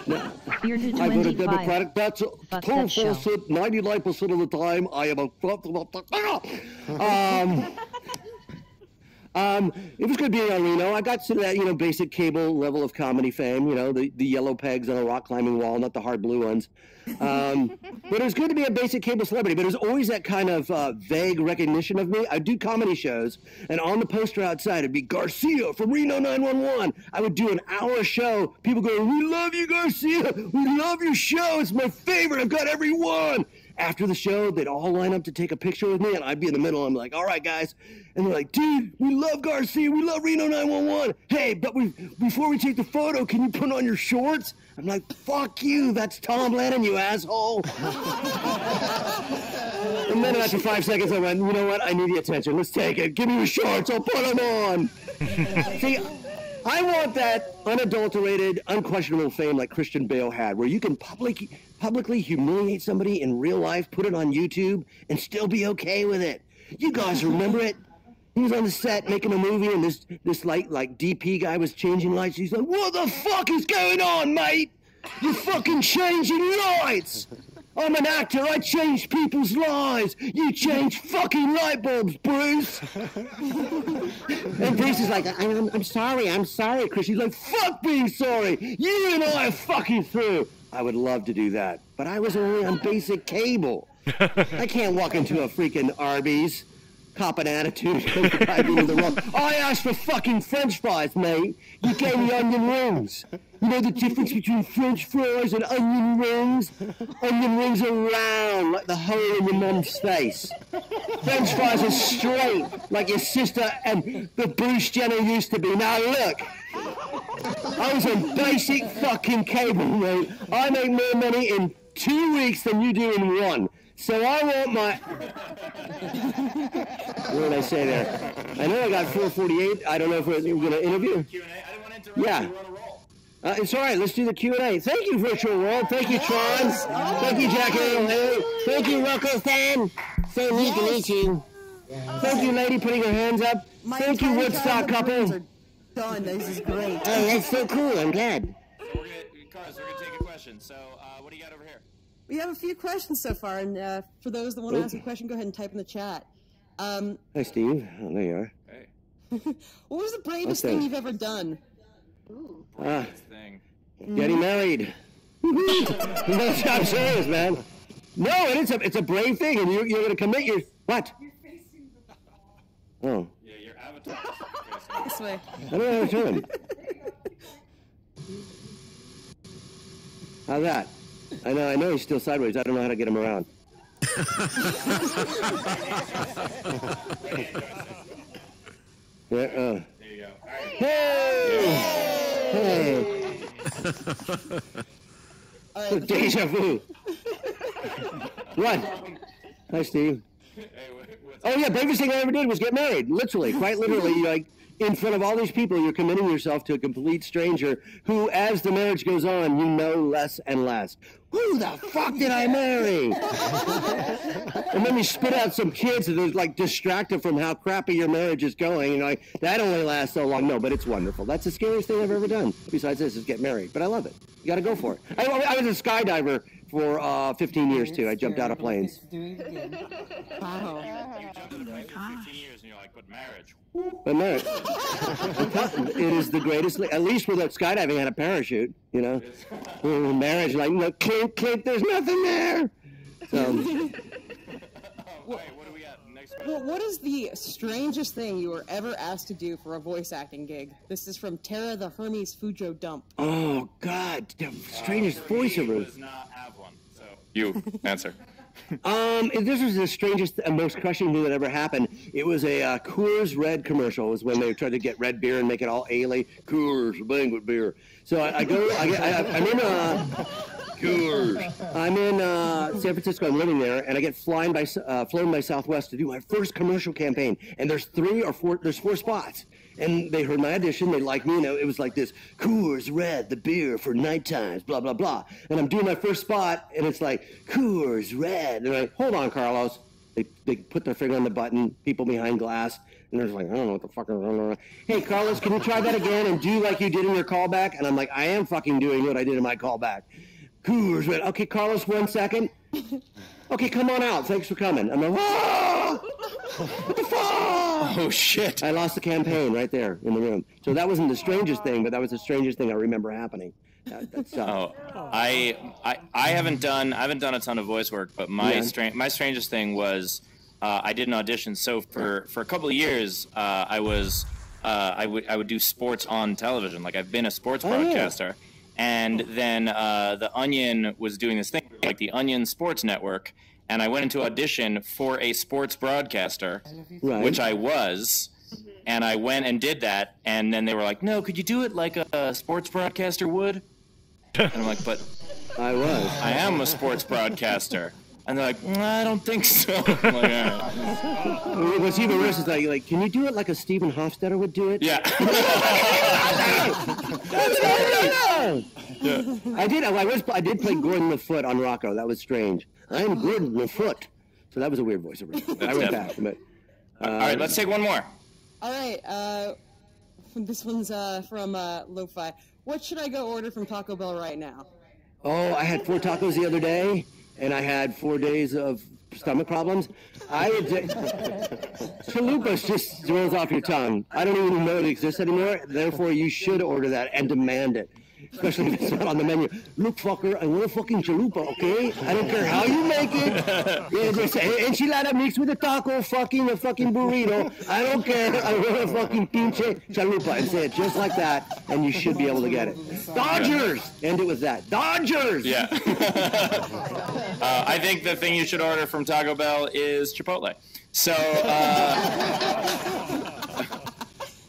No. I voted Democratic. That's total falsehood. 99% of the time, I am a... It was good being on Reno. I got to that, basic cable level of comedy fame, the yellow pegs on a rock climbing wall, not the hard blue ones. But it was good to be a basic cable celebrity, but it was always that kind of vague recognition of me. I'd do comedy shows, and on the poster outside, it'd be Garcia from Reno 911. I would do an hour show. People go, "We love you, Garcia. We love your show. It's my favorite. I've got every one." After the show, they'd all line up to take a picture with me, and I'd be in the middle. I'm like, "All right, guys." And they're like, "Dude, we love Garcia. We love Reno 911. Hey, but before we take the photo, can you put on your shorts?" I'm like, "Fuck you. That's Tom Lennon, you asshole." And then after 5 seconds, I went, "You know what? I need the attention. Let's take it. Give me your shorts. I'll put them on." See, I want that unadulterated, unquestionable fame like Christian Bale had, where you can publicly humiliate somebody in real life, put it on YouTube, and still be okay with it. You guys remember it? He was on the set making a movie, and this like DP guy was changing lights. He's like, "What the fuck is going on, mate? You're fucking changing lights. I'm an actor. I change people's lives. You change fucking light bulbs, Bruce." And Bruce is like, I'm sorry, Chris." He's like, "Fuck being sorry. You and I are fucking through." I would love to do that, but I was only on basic cable. I can't walk into a freaking Arby's, cop an attitude, I being the wrong. I asked for fucking French fries, mate. You gave me onion rings. You know the difference between French fries and onion rings? Onion rings are round, like the hole in your mum's face. French fries are straight, like your sister and the Bruce Jenner used to be. Now look, I was on basic fucking cable, mate. I make more money in 2 weeks than you do in 1. So I want my... What did I say there? I know I got 4:48. I don't know if we're going to interview. Q&A. I didn't want to interrupt. Yeah. You were on a roll. It's all right. Let's do the Q&A. Thank you, Virtual World. Thank you, Tron. Thank you, Jack Haley. Thank you, Rocco Fan. So neat to meet you. Thank you, lady, putting her hands up. Thank you, Woodstock couple. Done. This is great. Oh, that's so cool. I'm glad. So we're going to take a question. So what do you got over here? We have a few questions so far, and for those that want to ask a question, go ahead and type in the chat. Hi, Steve. Oh, there you are. Hey. What was the bravest thing you've ever done? Ooh. Thing. Getting married. No, I'm serious, man. No, it's a brave thing, and you're going to commit your... What? Oh. Yeah, your avatar. This way. I don't know how to turn. How's that? I know he's still sideways. I don't know how to get him around. Yeah, there you go. All right. Hey! Hey! Deja vu. What? Hi, Steve. Oh yeah, bravest thing I ever did was get married. Literally, quite literally, like in front of all these people, you're committing yourself to a complete stranger who, as the marriage goes on, you know less and less. Who the fuck did I marry? and then you spit out some kids that are like distracted from how crappy your marriage is going. You know, like, that only lasts so long. No, but it's wonderful. That's the scariest thing I've ever done. Besides this, is get married. But I love it. You got to go for it. I was a skydiver for 15 years too. I jumped out of planes. Wow. You jumped out of planes for 15 years, and you're like, but marriage. But marriage, it is the greatest. At least with skydiving, I had a parachute. You know, marriage, like, no, clink, clink. There's nothing there. So. Well, what is the strangest thing you were ever asked to do for a voice acting gig? This is from Tara the Hermes Fujo Dump. Oh, God. The strangest voiceover. Does not have one, so. You answer. This was the strangest and most crushing thing that ever happened. It was a Coors Red commercial. It was when they tried to get red beer and make it all ale-y. Coors, banquet beer. So I remember... Coors. I'm in San Francisco. I'm living there, and I get flown by Southwest to do my first commercial campaign. And there's 4 spots. And they heard my audition. They liked me. You know, it was like this Coors Red, the beer for night times, blah, blah, blah. And I'm doing my first spot, and it's like, Coors Red. And I'm like, hold on, Carlos. They put their finger on the button, people behind glass, and they're just like, I don't know what the fuck is going on. Hey, Carlos, can you try that again and do like you did in your callback? And I'm like, I am fucking doing what I did in my callback. Coors Red. Okay, Carlos, 1 second. Okay, come on out. Thanks for coming. I'm like, whoa! What the fuck? Oh, shit. I lost the campaign right there in the room. So that wasn't the strangest thing, but that was the strangest thing I remember happening. That sucked. I haven't done a ton of voice work, but my strangest thing was I did an audition. So for a couple of years, I would do sports on television. Like, I've been a sports broadcaster. And then The Onion was doing this thing, like the Onion Sports Network, and I went into audition for a sports broadcaster, which I was, and I went and did that, and then they were like, no, could you do it like a sports broadcaster would? And I'm like, but I am a sports broadcaster. And they're like, I don't think so. I'm like, all right. What's even worse is like, can you do it like a Stephen Hofstetter would do it? Yeah. I did play Gordon the Foot on Rocco. That was strange. I'm Gordon the Foot. So that was a weird voiceover. I went back. But, all right, let's take one more. All right. This one's from Lo-Fi. What should I go order from Taco Bell right now? Oh, I had 4 tacos the other day, and I had 4 days of stomach problems. Chalupas just rolls off your tongue. I don't even know it exists anymore. Therefore, you should order that and demand it. Especially if it's not on the menu. Look, fucker, I want a fucking chalupa, okay? I don't care how you make it. Yeah, just enchilada mixed with a taco, a fucking burrito. I don't care. I want a fucking pinche chalupa. And say it just like that, and you should be able to get it. Dodgers! End it with that. Dodgers! Yeah. I think the thing you should order from Taco Bell is Chipotle. So,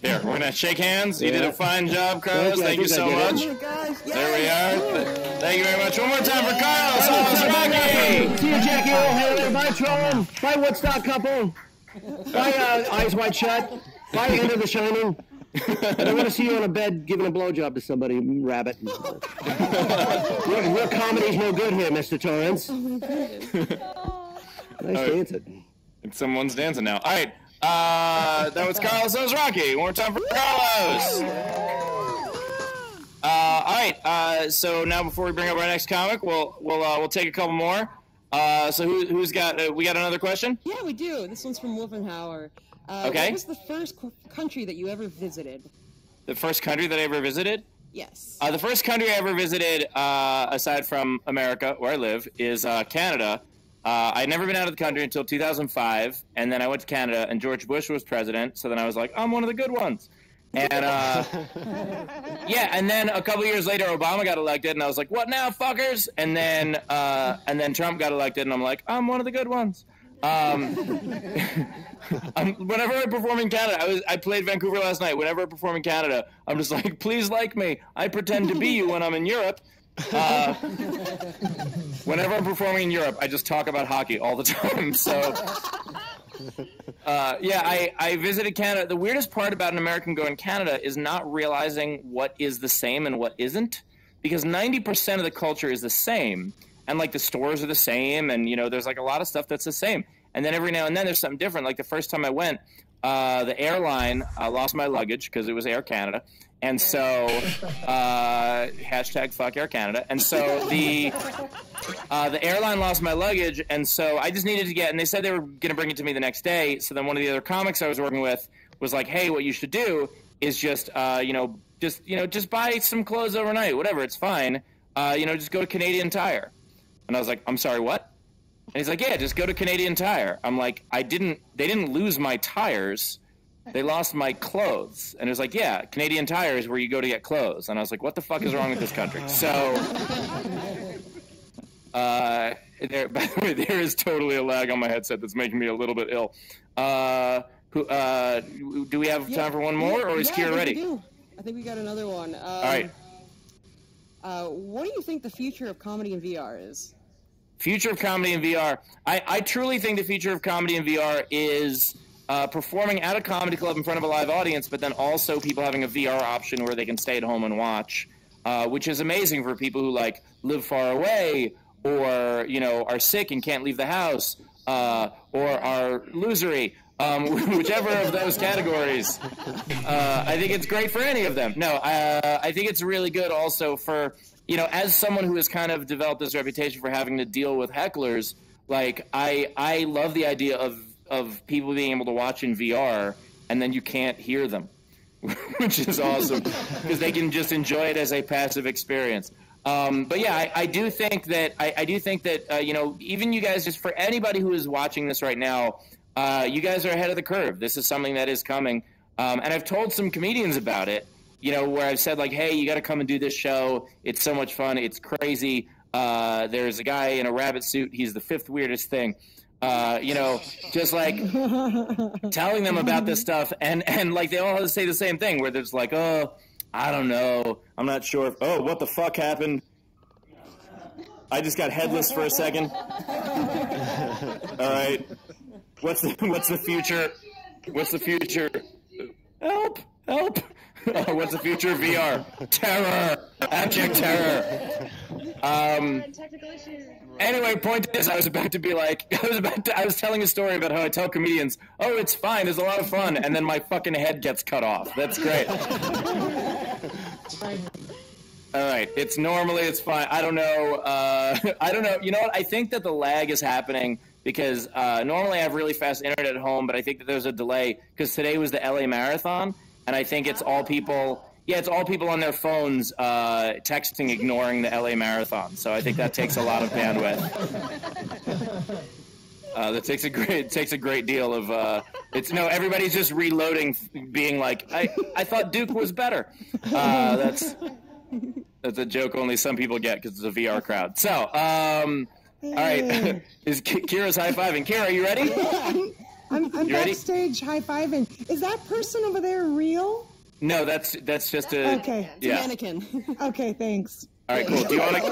here, we're going to shake hands. You did a fine job, Carlos. Thank you so much. There we are. Thank you very much. One more time for Carlos. Rocky. See you, Jackie O'Haley. Bye, Trollum. Bye, Woodstock couple. Bye, Eyes Wide Shut. Bye, End of the Shining. I don't want to see you on a bed giving a blowjob to somebody, rabbit. Your comedy's no good here, Mr. Torrance. Nice dancing. Someone's dancing now. All right. That was Carlos. That was Rocky. One more time for Carlos. All right. So now, before we bring up our next comic, we'll take a couple more. So who's got? We got another question? Yeah, we do. This one's from Wolfenhauer. Okay. What was the first country that you ever visited? The first country that I ever visited? Yes. The first country I ever visited, aside from America, where I live, is Canada. I'd never been out of the country until 2005, and then I went to Canada, and George Bush was president, so then I was like, I'm one of the good ones. And, yeah, and then a couple years later, Obama got elected, and I was like, what now, fuckers? And then Trump got elected, and I'm like, I'm one of the good ones. Whenever I perform in Canada, I played Vancouver last night. Whenever I perform in Canada, I'm just like, please like me. I pretend to be you when I'm in Europe. Whenever I'm performing in Europe, I just talk about hockey all the time. So, yeah, I visited Canada. The weirdest part about an American going to Canada is not realizing what is the same and what isn't, because 90% of the culture is the same, and like the stores are the same, and you know, there's like a lot of stuff that's the same. And then every now and then there's something different. Like the first time I went, the airline lost my luggage because it was Air Canada. And so, hashtag fuck Air Canada. And so the airline lost my luggage, and so I just needed to get, and they said they were going to bring it to me the next day. So then one of the other comics I was working with was like, hey, what you should do is just buy some clothes overnight, whatever, it's fine. Just go to Canadian Tire. And I was like, I'm sorry, what? And he's like, yeah, just go to Canadian Tire. I'm like, they didn't lose my tires. They lost my clothes. And it was like, yeah, Canadian Tire is where you go to get clothes. And I was like, what the fuck is wrong with this country? So, by the way, there is totally a lag on my headset that's making me a little bit ill. Do we have time for one more, or is Kira ready? I think we got another one. All right. What do you think the future of comedy in VR is? Future of comedy in VR. I truly think the future of comedy in VR is performing at a comedy club in front of a live audience, but then also people having a VR option where they can stay at home and watch, which is amazing for people who like live far away, or are sick and can't leave the house, or are losery. Whichever of those categories. I think it's great for any of them. No, I think it's really good also for, as someone who has kind of developed this reputation for having to deal with hecklers, like, I love the idea of people being able to watch in VR and then you can't hear them, which is awesome, because they can just enjoy it as a passive experience. But yeah, I do think that, even you guys, just for anybody who is watching this right now, you guys are ahead of the curve. This is something that is coming. And I've told some comedians about it, where I've said, like, hey, you got to come and do this show. It's so much fun. It's crazy. There's a guy in a rabbit suit. He's the fifth weirdest thing. Just like telling them about this stuff. And like, they all say the same thing, where there's like, oh, I don't know. I'm not sure. Oh, what the fuck happened? I just got headless for a second. All right. What's the future? What's the future? Help! Help! What's the future of VR? Terror! Abject terror. Anyway, point is, I was about to be like, I was telling a story about how I tell comedians, oh, it's fine, it's a lot of fun, and then my fucking head gets cut off. That's great. All right, it's fine. I don't know. I don't know. You know what? I think that the lag is happening because normally I have really fast internet at home, but I think that there's a delay because today was the LA Marathon, and I think it's all people. Yeah, it's all people on their phones texting, ignoring the LA Marathon. So I think that takes a lot of bandwidth. That takes a great deal of. Everybody's just reloading, being like, I thought Duke was better. That's a joke only some people get because it's a VR crowd. So, all right, is Kira's high-fiving. Kira, are you ready? I'm backstage high-fiving. Is that person over there real? No, that's just a... Okay. Yeah. Mannequin. Okay, thanks. All right, cool. Do you want to... All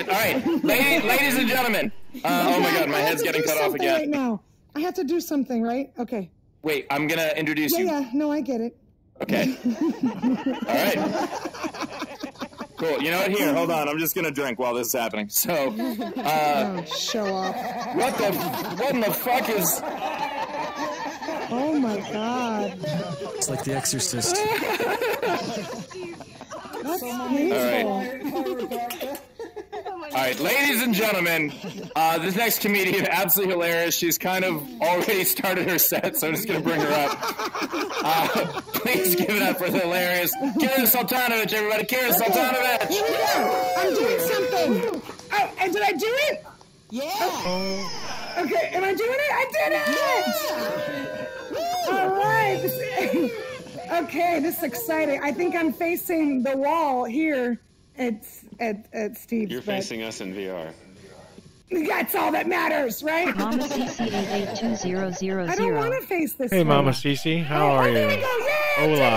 right, ladies and gentlemen. Oh, my God, my head's getting cut off again. Right now. I have to do something, right? Okay. Wait, I'm going to introduce you. Yeah, no, I get it. Okay. All right. Cool. You know what? Here, hold on. I'm just gonna drink while this is happening. So, show off. What in the fuck is? Oh my God! It's like The Exorcist. That's All right, ladies and gentlemen, this next comedian, absolutely hilarious. She's kind of already started her set, so I'm just going to bring her up. Please give it up for the hilarious Kira Sultanovich, everybody. Kira Sultanovich! Here we go! I'm doing something! Oh, and did I do it? Yeah! Okay, am I doing it? I did it! All right! Okay, this is exciting. I think I'm facing the wall here at Steve's. You're facing us in VR. That's all that matters, right? Mama CC82000. I don't want to face this. Hey, Mama Cici, how are you? There we go.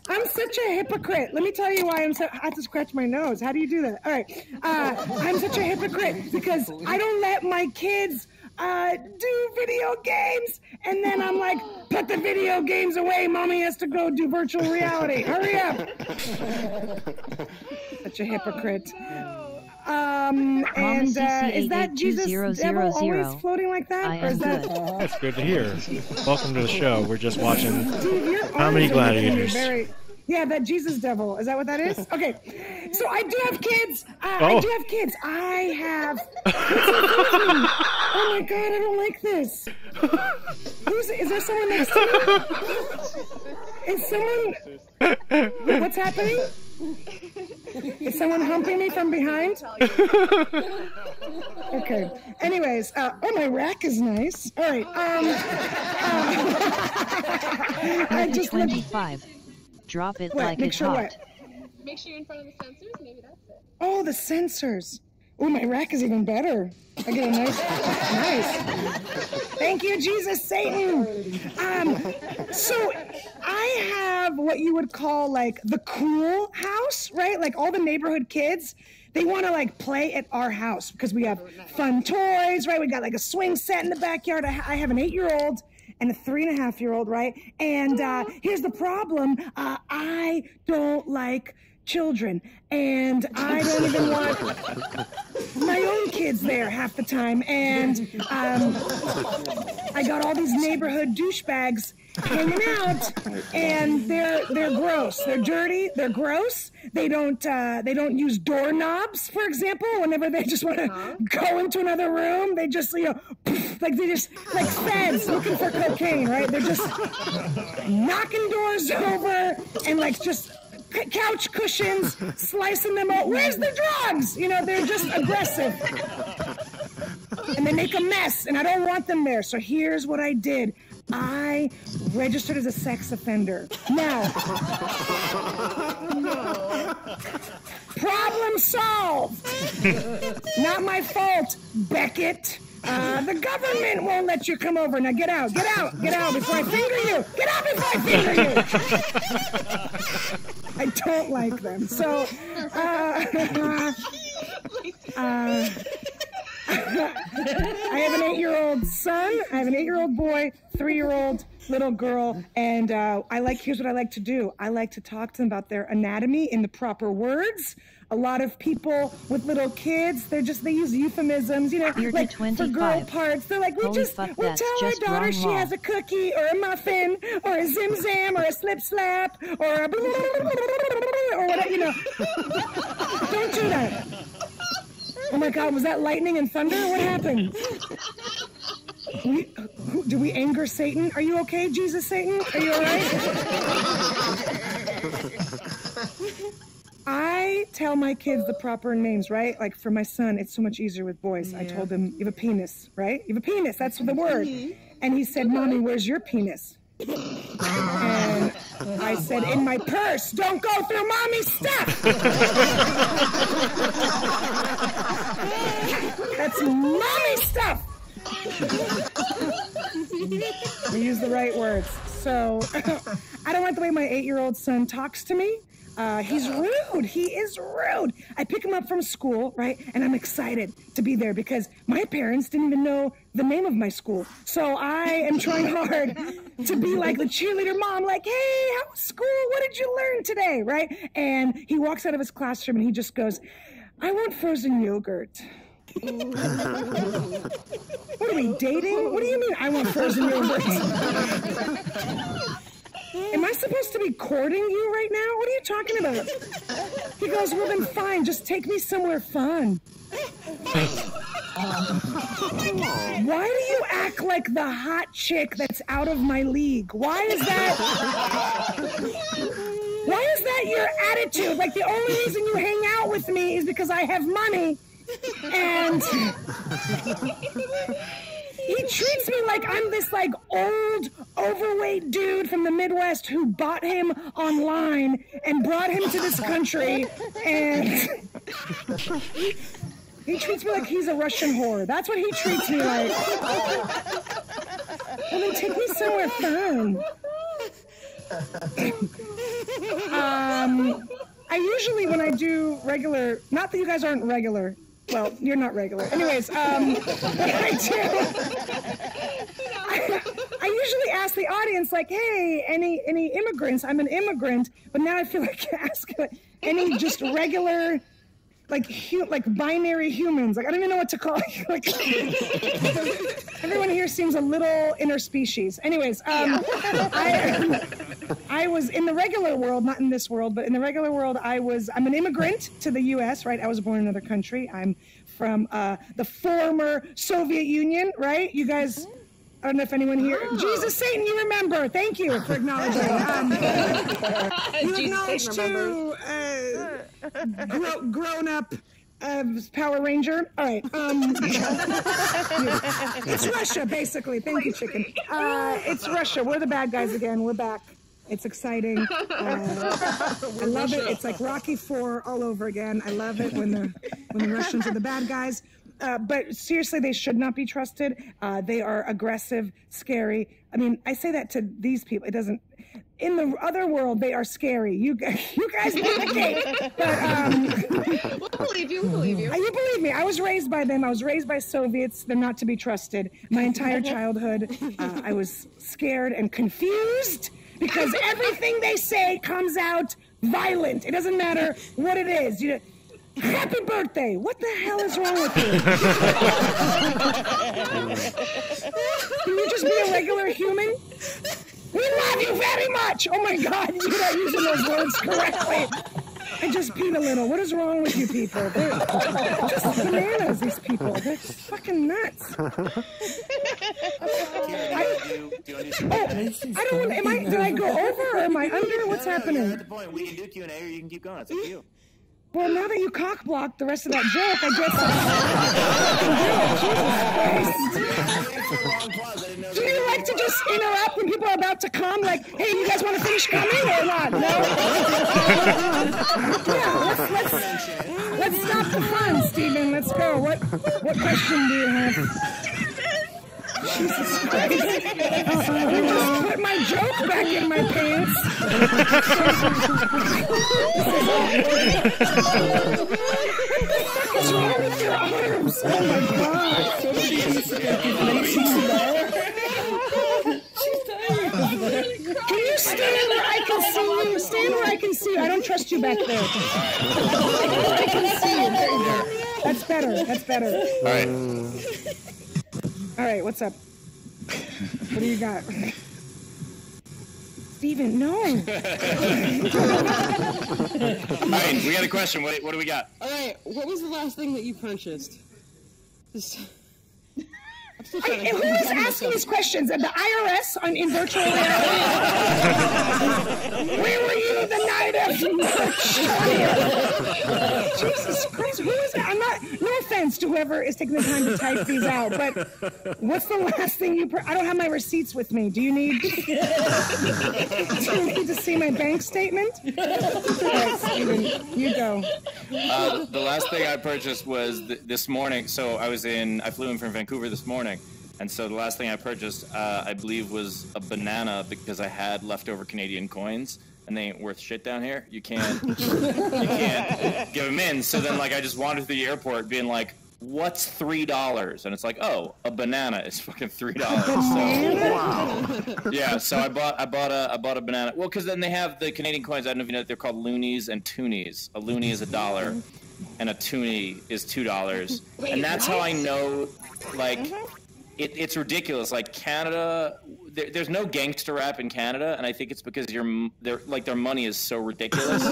I'm such a hypocrite. Let me tell you why I have to scratch my nose. How do you do that? All right. I'm such a hypocrite because I don't let my kids do video games, and then I'm like, put the video games away. Mommy has to go do virtual reality. Hurry up. Such a hypocrite. And is that Jesus devil always 0000. floating like that? I Or is am that... good. That's good to hear. Welcome to the show. We're just watching Steve, your Comedy arms are making me Gladiators. very- Yeah, that Jesus devil. Is that what that is? Okay. So I do have kids. I Oh. do have kids. I have... Oh my God, I don't like this. Is there someone next to me? Is someone... What's happening? Is someone humping me from behind? Okay. Anyways, oh, my rack is nice. All right. I just 25. Drop it What? like Make it's sure hot. what? Make sure you're in front of the sensors. Maybe that's it. Oh, the sensors. Oh, my rack is even better. I get a nice. Thank you, Jesus, Satan. So I have what you would call like the cool house, right? Like all the neighborhood kids, they want to like play at our house because we have fun toys, right? We got like a swing set in the backyard. I have an 8-year-old and a 3.5-year-old, right? And here's the problem. I don't like children, and I don't even want my own kids there half the time. And I got all these neighborhood douchebags hanging out, and they're gross. They're dirty. They're gross. They don't use doorknobs, for example. Whenever they just want to go into another room, they just like feds looking for cocaine, right? They're just knocking doors over and like just couch cushions, slicing them out. Where's the drugs? They're just aggressive. And they make a mess, and I don't want them there. So here's what I did. I registered as a sex offender. Now, problem solved. Not my fault, Beckett. The government won't let you come over. Now get out before I finger you. Get out before I finger you. I don't like them. So, I have an 8-year-old son. I have an 8-year-old boy, 3-year-old little girl, and here's what I like to do. I like to talk to them about their anatomy in the proper words. A lot of people with little kids, they use euphemisms, like for girl parts. They're like, we tell our daughter she has a cookie or a muffin or a zim zam or a slip slap or a or whatever, Don't do that. Oh my God, was that lightning and thunder? What happened? Do we anger Satan? Are you okay, Jesus Satan? Are you all right? I tell my kids the proper names, right? Like for my son, it's so much easier with boys. Yeah. I told him, you have a penis, right? You have a penis, that's the word. And he said, Mommy, where's your penis? And I said, in my purse. Don't go through Mommy's stuff. That's Mommy's stuff. We use the right words. So I don't like the way my 8-year-old son talks to me. He's rude. He is rude. I pick him up from school, right? And I'm excited to be there because my parents didn't even know the name of my school. So I am trying hard to be like the cheerleader mom, like, hey, how was school? What did you learn today, right? And he walks out of his classroom and he just goes, I want frozen yogurt. What are we, dating? What do you mean I want frozen yogurt? Am I supposed to be courting you right now? What are you talking about? He goes, well then fine, just take me somewhere fun. Why do you act like the hot chick that's out of my league? Why is that your attitude? Like the only reason you hang out with me is because I have money. And he treats me like I'm this like old, overweight dude from the Midwest who bought him online and brought him to this country, and he treats me like he's a Russian whore. That's what he treats me like. Well, then take me somewhere fun. I usually, when I do regular, not that you guys aren't regular. Well, you're not regular. Anyways, what I do, I usually ask the audience, like, hey, any immigrants? I'm an immigrant, but now I feel like asking any just regular like binary humans. Like I don't even know what to call it. Like, everyone here seems a little interspecies. Anyways, I was in the regular world, not in this world, but in the regular world, I'm an immigrant to the U.S., right? I was born in another country. I'm from the former Soviet Union, right? You guys, I don't know if anyone here, Jesus, Satan, you remember. Thank you for acknowledging. You acknowledge too, grown up Power Ranger. All right. It's Russia, basically. Thank you, chicken. It's Russia. We're the bad guys again. We're back. It's exciting. I love it. It's like Rocky IV all over again. I love it when the Russians are the bad guys. But seriously, they should not be trusted. They are aggressive, scary. I mean, I say that to these people. It doesn't. In the other world, they are scary. You guys navigate. But We'll believe you. We'll believe you. You believe me. I was raised by them. I was raised by Soviets. They're not to be trusted. My entire childhood, I was scared and confused because everything they say comes out violent. It doesn't matter what it is. Happy birthday! What the hell is wrong with you? Can you just be a regular human? We love you very much! Oh my God, you're not using those words correctly. I just peed a little. What is wrong with you people? They're just bananas, these people. They're just fucking nuts. I don't want, did I go over or am I under? What's happening? You're at the point. We can do Q&A or you can keep going. It's up to you. Well, now that you cock-blocked the rest of that joke, I guess. Do you like to just interrupt when people are about to come? Like, hey, you guys want to finish coming or not? No? Yeah, let's stop the fun, Steven. Let's go. What question do you have? Jesus Christ. You just put my joke back in my pants. What's wrong with your arms? Oh my God. Can you stand where I can see you? Stand where I can see you. I don't trust you back there. I can see you. There you go. That's better. That's better. All right. All right, what's up? What do you got? Steven, no. All right, we got a question. What do we got? All right, what was the last thing that you purchased? Hey, who is asking these questions? At the IRS in virtual reality? Where were you the night of March? Jesus Christ, who is that? I'm not, no offense to whoever is taking the time to type these out, but what's the last thing you I don't have my receipts with me. Do you need to see my bank statement? Right, Steven, you go. The last thing I purchased was this morning. So I flew in from Vancouver this morning. And so the last thing I purchased, I believe, was a banana because I had leftover Canadian coins, and they ain't worth shit down here. You can't give them in. So then, like, I just wandered through the airport, being like, "What's $3?" And it's like, "Oh, a banana is fucking $3." So yeah, so I bought a banana. Well, because then they have the Canadian coins. I don't know if you know, they're called loonies and toonies. A loonie is $1, and a toonie is $2. And that's how I know, like. It's ridiculous. Like Canada, there's no gangster rap in Canada, and I think it's because their money is so ridiculous.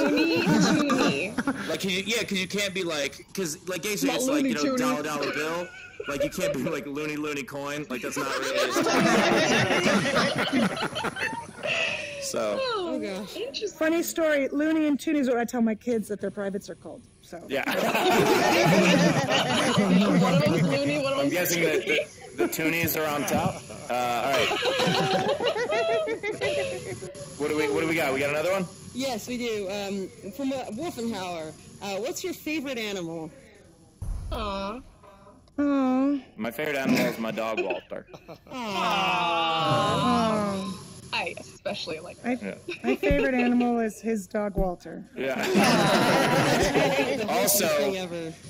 Like, because you can't be like, because like gangster, it's like, you know, dollar bill. Like you can't be like loony coin. Like that's not really. So. Oh gosh. Funny story. Loony and Toonies are what I tell my kids that their privates are called. So. Yeah. I'm guessing that the Toonies are on top. All right. What do we got? We got another one? Yes, we do. From Wolfenhauer. What's your favorite animal? Aww. Aww. My favorite animal is my dog Walter. Aww. I especially like that. My favorite animal is his dog Walter. Yeah. Also,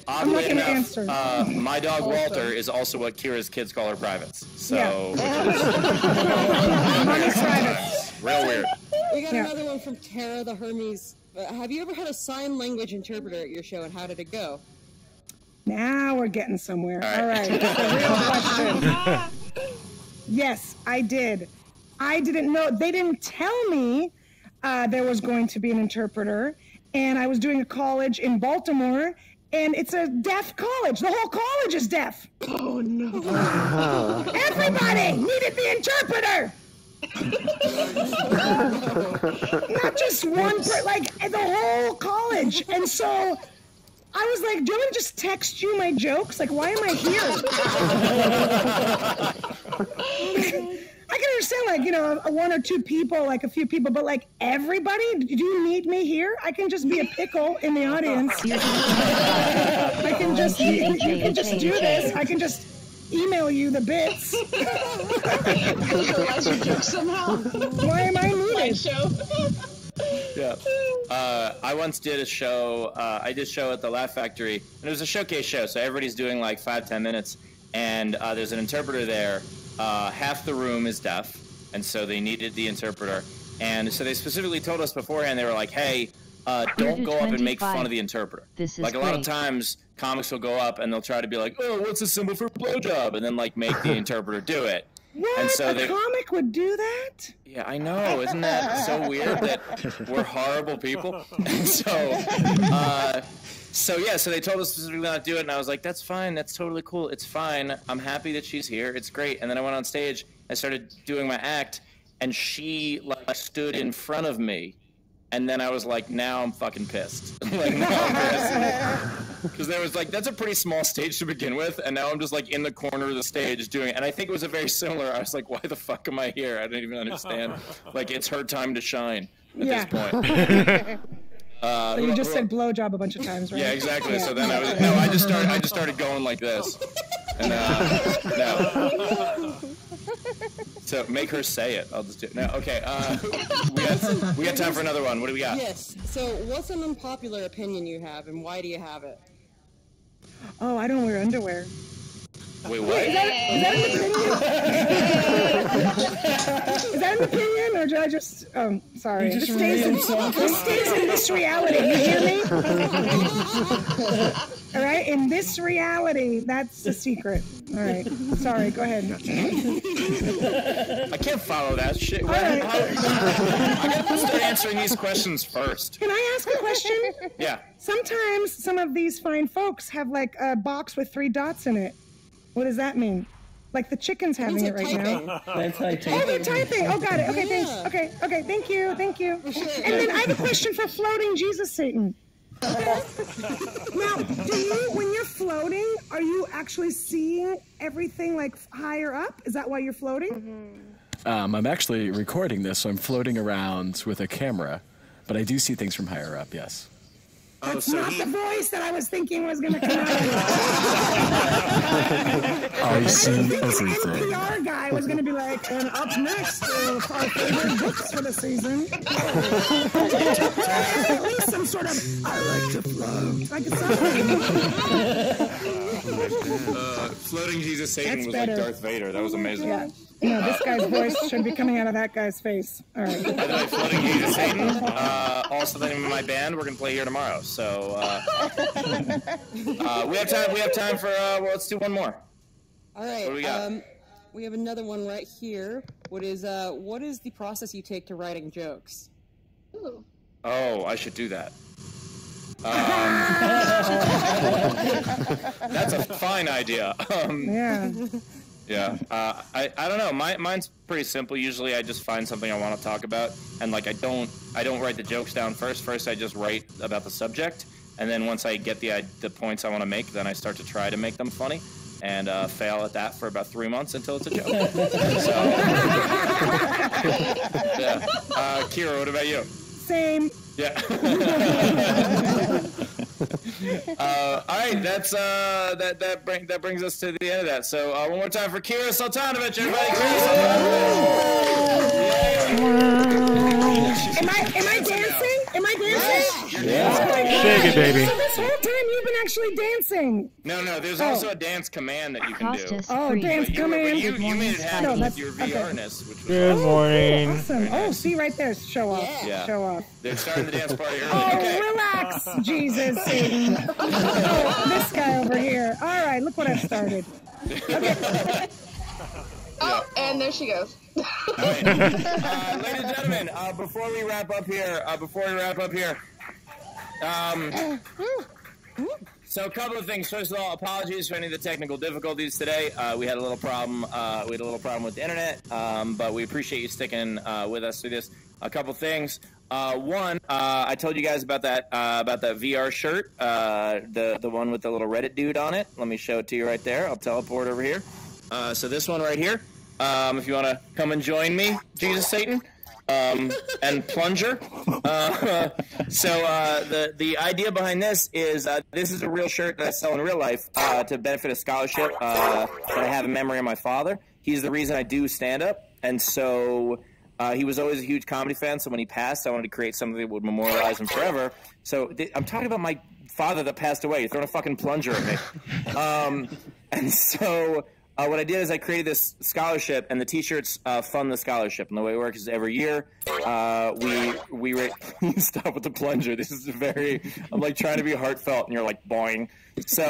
oddly enough, my dog Walter is also what Kira's kids call her privates. So, Mommy's privates. Real weird. We got another one from Tara the Hermes have you ever had a sign language interpreter at your show, and how did it go? Now we're getting somewhere. All right. The real question. Yes, I did. I didn't know. They didn't tell me there was going to be an interpreter, and I was doing a college in Baltimore, and it's a deaf college. The whole college is deaf. Oh, no. Everybody needed the interpreter. Not just one, like the whole college. And so I was like, do you want me to just text you my jokes? Like, why am I here? I can understand, like, you know, one or two people, like a few people, but like everybody, do you need me here? I can just be a pickle in the audience. I can just, you can just do this. I can just email you the bits. Why am I needed? Yeah. I once did a show, I did a show at the Laugh Factory, and it was a showcase show, so everybody's doing like 5-10 minutes, and there's an interpreter there. Half the room is deaf, and so they needed the interpreter. And so they specifically told us beforehand, they were like, hey, don't go up and make fun of the interpreter. This is like a lot of times, comics will go up and they'll try to be like, oh, what's a symbol for blowjob? And then like make the interpreter do it. What? And so a comic would do that? Yeah, I know. Isn't that so weird that we're horrible people? And so they told us specifically not to do it, and I was like, that's fine. That's totally cool. It's fine. I'm happy that she's here. It's great. And then I went on stage. I started doing my act, and she like stood in front of me. And then I was like, now I'm fucking pissed. Like, now I'm pissed. Because there was like, that's a pretty small stage to begin with, and now I'm just like in the corner of the stage doing it. And I think it was a very similar, I was like, why the fuck am I here? I don't even understand. Like, it's her time to shine at this point. So you just said blowjob a bunch of times, right? Yeah, exactly. Yeah. So then I just started going like this. And no. So make her say it. I'll just do it. No, okay. We got time for another one. What do we got? Yes. So what's an unpopular opinion you have, and why do you have it? Oh, I don't wear underwear. Wait, what? Is that an opinion? Is that an opinion, or did I just? Oh, sorry. This stays in this reality. You hear me? All right. In this reality, that's the secret. All right. Sorry. Go ahead. I can't follow that shit. Right. I gotta start answering these questions first. Can I ask a question? Yeah. Sometimes some of these fine folks have like a box with 3 dots in it. What does that mean? Like the chicken's having it right now. That's typing. Oh, they're typing. Oh, got it. Okay, thanks. Okay, thank you. And then I have a question for floating Jesus Satan. Now, when you're floating, are you actually seeing everything like higher up? Is that why you're floating? I'm actually recording this, so I'm floating around with a camera, but I do see things from higher up, yes. That's not the voice that I was thinking was going to come out. I see everything. The NPR guy was going to be like, and up next, our favorite books for the season. At least some sort of, I like to float. Like it's Floating Jesus Satan was like Darth Vader. That was amazing. Yeah. No, this guy's voice should be coming out of that guy's face. All right. By the way, Floating Jesus Satan, also the name of my band. We're going to play here tomorrow. So we have time for, let's do one more. All right. What do we got? We have another one right here. What is the process you take to writing jokes? Ooh. Oh, I should do that. That's a fine idea. Yeah. Yeah, I don't know. Mine's pretty simple. Usually, I just find something I want to talk about, and like I don't write the jokes down first. First, I just write about the subject, and then once I get the points I want to make, then I start to try to make them funny, and fail at that for about 3 months until it's a joke. So, yeah. Kira, what about you? Same. Yeah. All right, that's that brings us to the end of that. So one more time for Kira Sultanovich, everybody. Am I dancing? Am I dancing? Shake it, baby. So this whole time you've been actually dancing. No, there's also a dance command that you can do. Oh, dance command. You made it happen No, with that's- your okay. VR-ness, which was Good morning. Awesome. Oh, see right there. Show off. Yeah. Show off. They're starting the dance party early. Oh, Okay. relax, Jesus, Satan. Oh, this guy over here. All right, look what I've started. Oh, and there she goes. Ladies and gentlemen, before we wrap up here, so a couple of things. First of all, apologies for any of the technical difficulties today. We had a little problem. With the internet, but we appreciate you sticking with us through this. A couple things. One, I told you guys about that VR shirt, the one with the little Reddit dude on it. Let me show it to you right there. I'll teleport over here. So this one right here. If you want to come and join me, Jesus Satan, and Plunger. The idea behind this is a real shirt that I sell in real life to benefit a scholarship that I have in memory of my father. He's the reason I do stand-up, and so he was always a huge comedy fan, so when he passed, I wanted to create something that would memorialize him forever. So I'm talking about my father that passed away. You're throwing a fucking plunger at me. And so... what I did is I created this scholarship, and the T-shirts fund the scholarship. And the way it works is every year we stop with the plunger. This is I'm like trying to be heartfelt, and you're like boing. So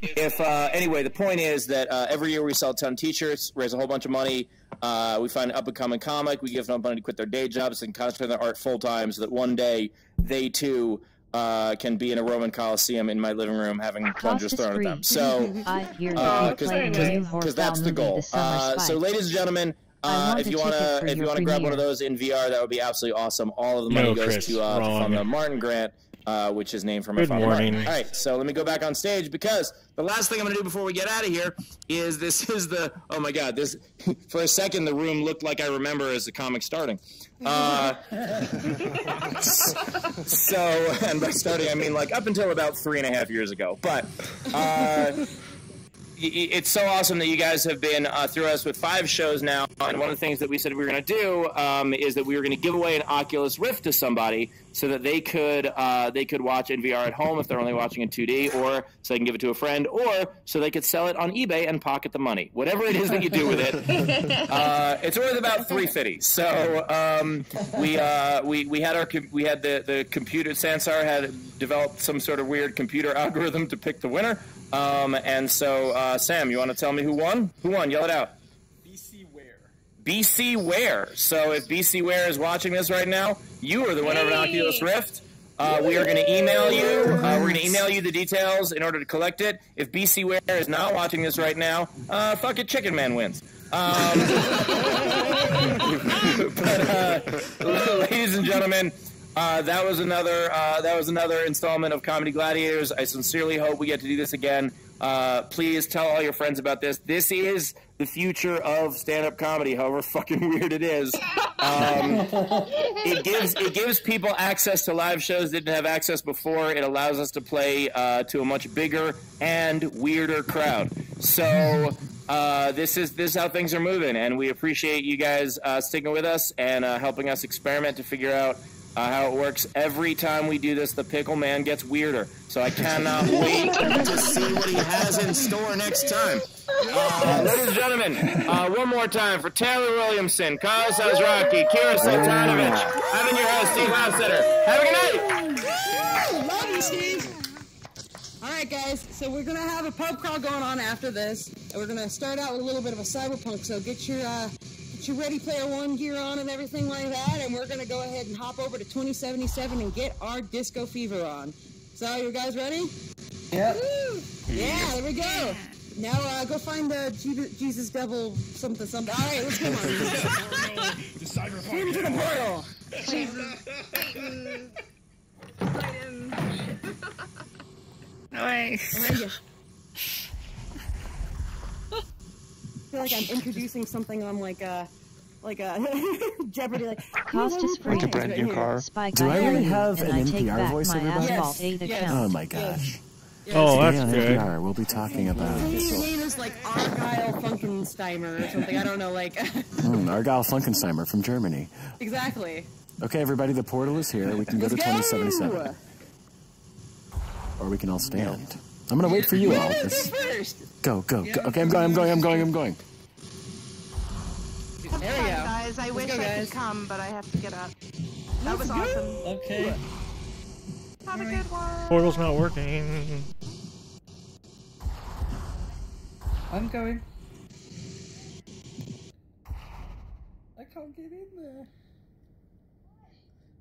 anyway, the point is that every year we sell a ton of T-shirts, raise a whole bunch of money. We find an up-and-coming comic. We give them money to quit their day jobs and concentrate on their art full-time, so that one day they too. Can be in a Roman Coliseum in my living room having plungers thrown at them. So, because that's the goal. So, ladies and gentlemen, if you want to grab one of those in VR, that would be absolutely awesome. All of the money goes to fund the Martin Grant, which is named for my father. Martin. All right, so let me go back on stage because the last thing I'm going to do before we get out of here is oh my God, this for a second the room looked like I remember as the comic starting. So, and by starting I mean like up until about 3.5 years ago, but it's so awesome that you guys have been through us with 5 shows now, and one of the things that we said we were going to do is that we were going to give away an Oculus Rift to somebody so that they could watch in VR at home if they're only watching in 2D, or so they can give it to a friend, or so they could sell it on eBay and pocket the money. Whatever it is that you do with it, it's worth about $350. So we had the computer. SANSAR had developed some sort of weird computer algorithm to pick the winner. And so, Sam, you want to tell me who won? Who won? Yell it out. BC Ware. So if BC Ware is watching this right now, you are the winner of an Oculus Rift. We are going to email you. We're going to email you the details in order to collect it. If BC Ware is not watching this right now, fuck it, Chicken Man wins. But, ladies and gentlemen, that was another installment of Comedy Gladiators. I sincerely hope we get to do this again. Please tell all your friends about this. This is the future of stand-up comedy, however fucking weird it is. It gives people access to live shows they didn't have access before. It allows us to play to a much bigger and weirder crowd. So this is how things are moving, and we appreciate you guys sticking with us and helping us experiment to figure out how it works. Every time we do this, the Pickle Man gets weirder. So I cannot wait to see what he has in store next time. Ladies and gentlemen, one more time for Taylor Williamson, Kyle Sazraki, Kira Sultanovich, I've been your host, Steve Lousetter. Have a good night! Love you, Steve! Alright guys, so we're going to have a pub crawl going on after this. And we're going to start out with a little bit of a cyberpunk, so get your Ready Player One gear on and everything like that, and we're going to go ahead and hop over to 2077 and get our disco fever on. So, you guys ready? Yep. Woo! Yeah, there we go. Now, go find the Jesus Devil something. All right, let's go on. Swim to the portal. Jesus. Nice. I feel like I'm introducing something on like a Jeopardy, like cost is free. Like a brand new car. Do I really have an NPR voice, everybody? Yes. Oh my gosh. Yes. Oh, Today that's on good. NPR, we'll be talking about Maybe your name is like Argyle Funkensteimer or something. I don't know, like. Argyle Funkensteimer from Germany. Exactly. Okay, everybody, the portal is here. We can go to 2077. Or we can all stand. I'm gonna wait for you all. Go. Okay, I'm going. There we go. Guys, I wish I could come, but I have to get up. That was awesome. Okay. Have a good one. Portal's not working. I'm going. I can't get in there.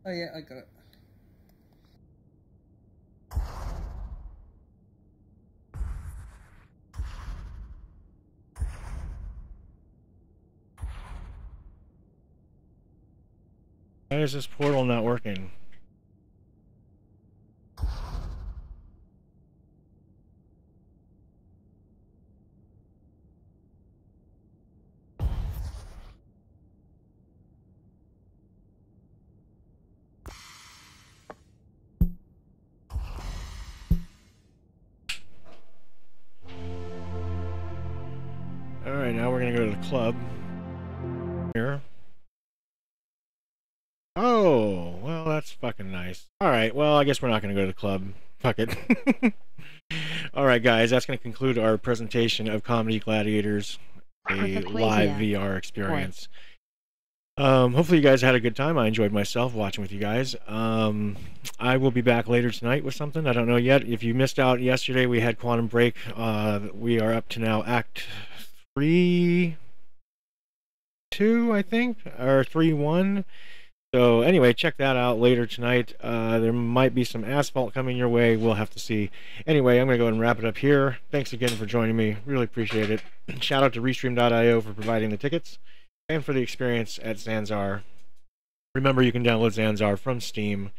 Oh yeah, I got it. Why is this portal not working? Alright, now we're gonna go to the club. Here. Oh, well, that's fucking nice. Alright, well, I guess we're not gonna go to the club. Fuck it. Alright, guys, that's gonna conclude our presentation of Comedy Gladiators, a live VR experience. Hopefully you guys had a good time. I enjoyed myself watching with you guys. I will be back later tonight with something. I don't know yet. If you missed out yesterday, we had Quantum Break. We are up to now Act 3-2, I think, or 3-1. So anyway, check that out later tonight. There might be some asphalt coming your way. We'll have to see. Anyway, I'm going to go ahead and wrap it up here. Thanks again for joining me. Really appreciate it. Shout out to Restream.io for providing the tickets and for the experience at SANSAR. Remember, you can download SANSAR from Steam.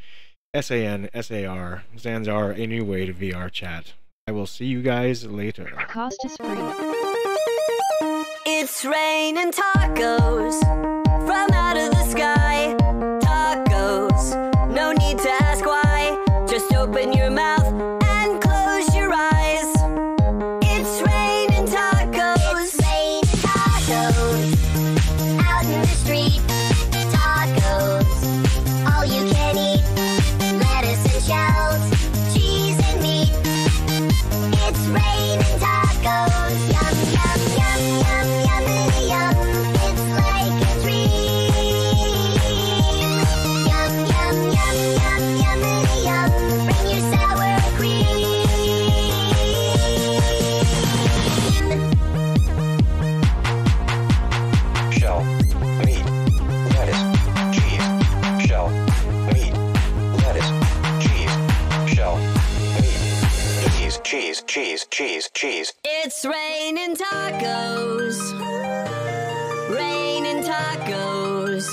SANSAR. SANSAR, a new way to VR chat. I will see you guys later. Cost is free. It's raining tacos from out of the sky. Tacos, no need to ask why. Just open your mouth and close your eyes. It's raining tacos. It's raining tacos out in the street. Tacos, all you can eat. Lettuce and shells, cheese and meat. It's raining tacos. Yum, yum, yum, yum, yum, yum. It's like a dream. Yum, yum, yum, yum, yum, yum. Bring your sour cream. Shell, meat, lettuce, cheese. Shell, meat, lettuce, cheese. Shell, meat, cheese. It's raining tacos. Raining tacos.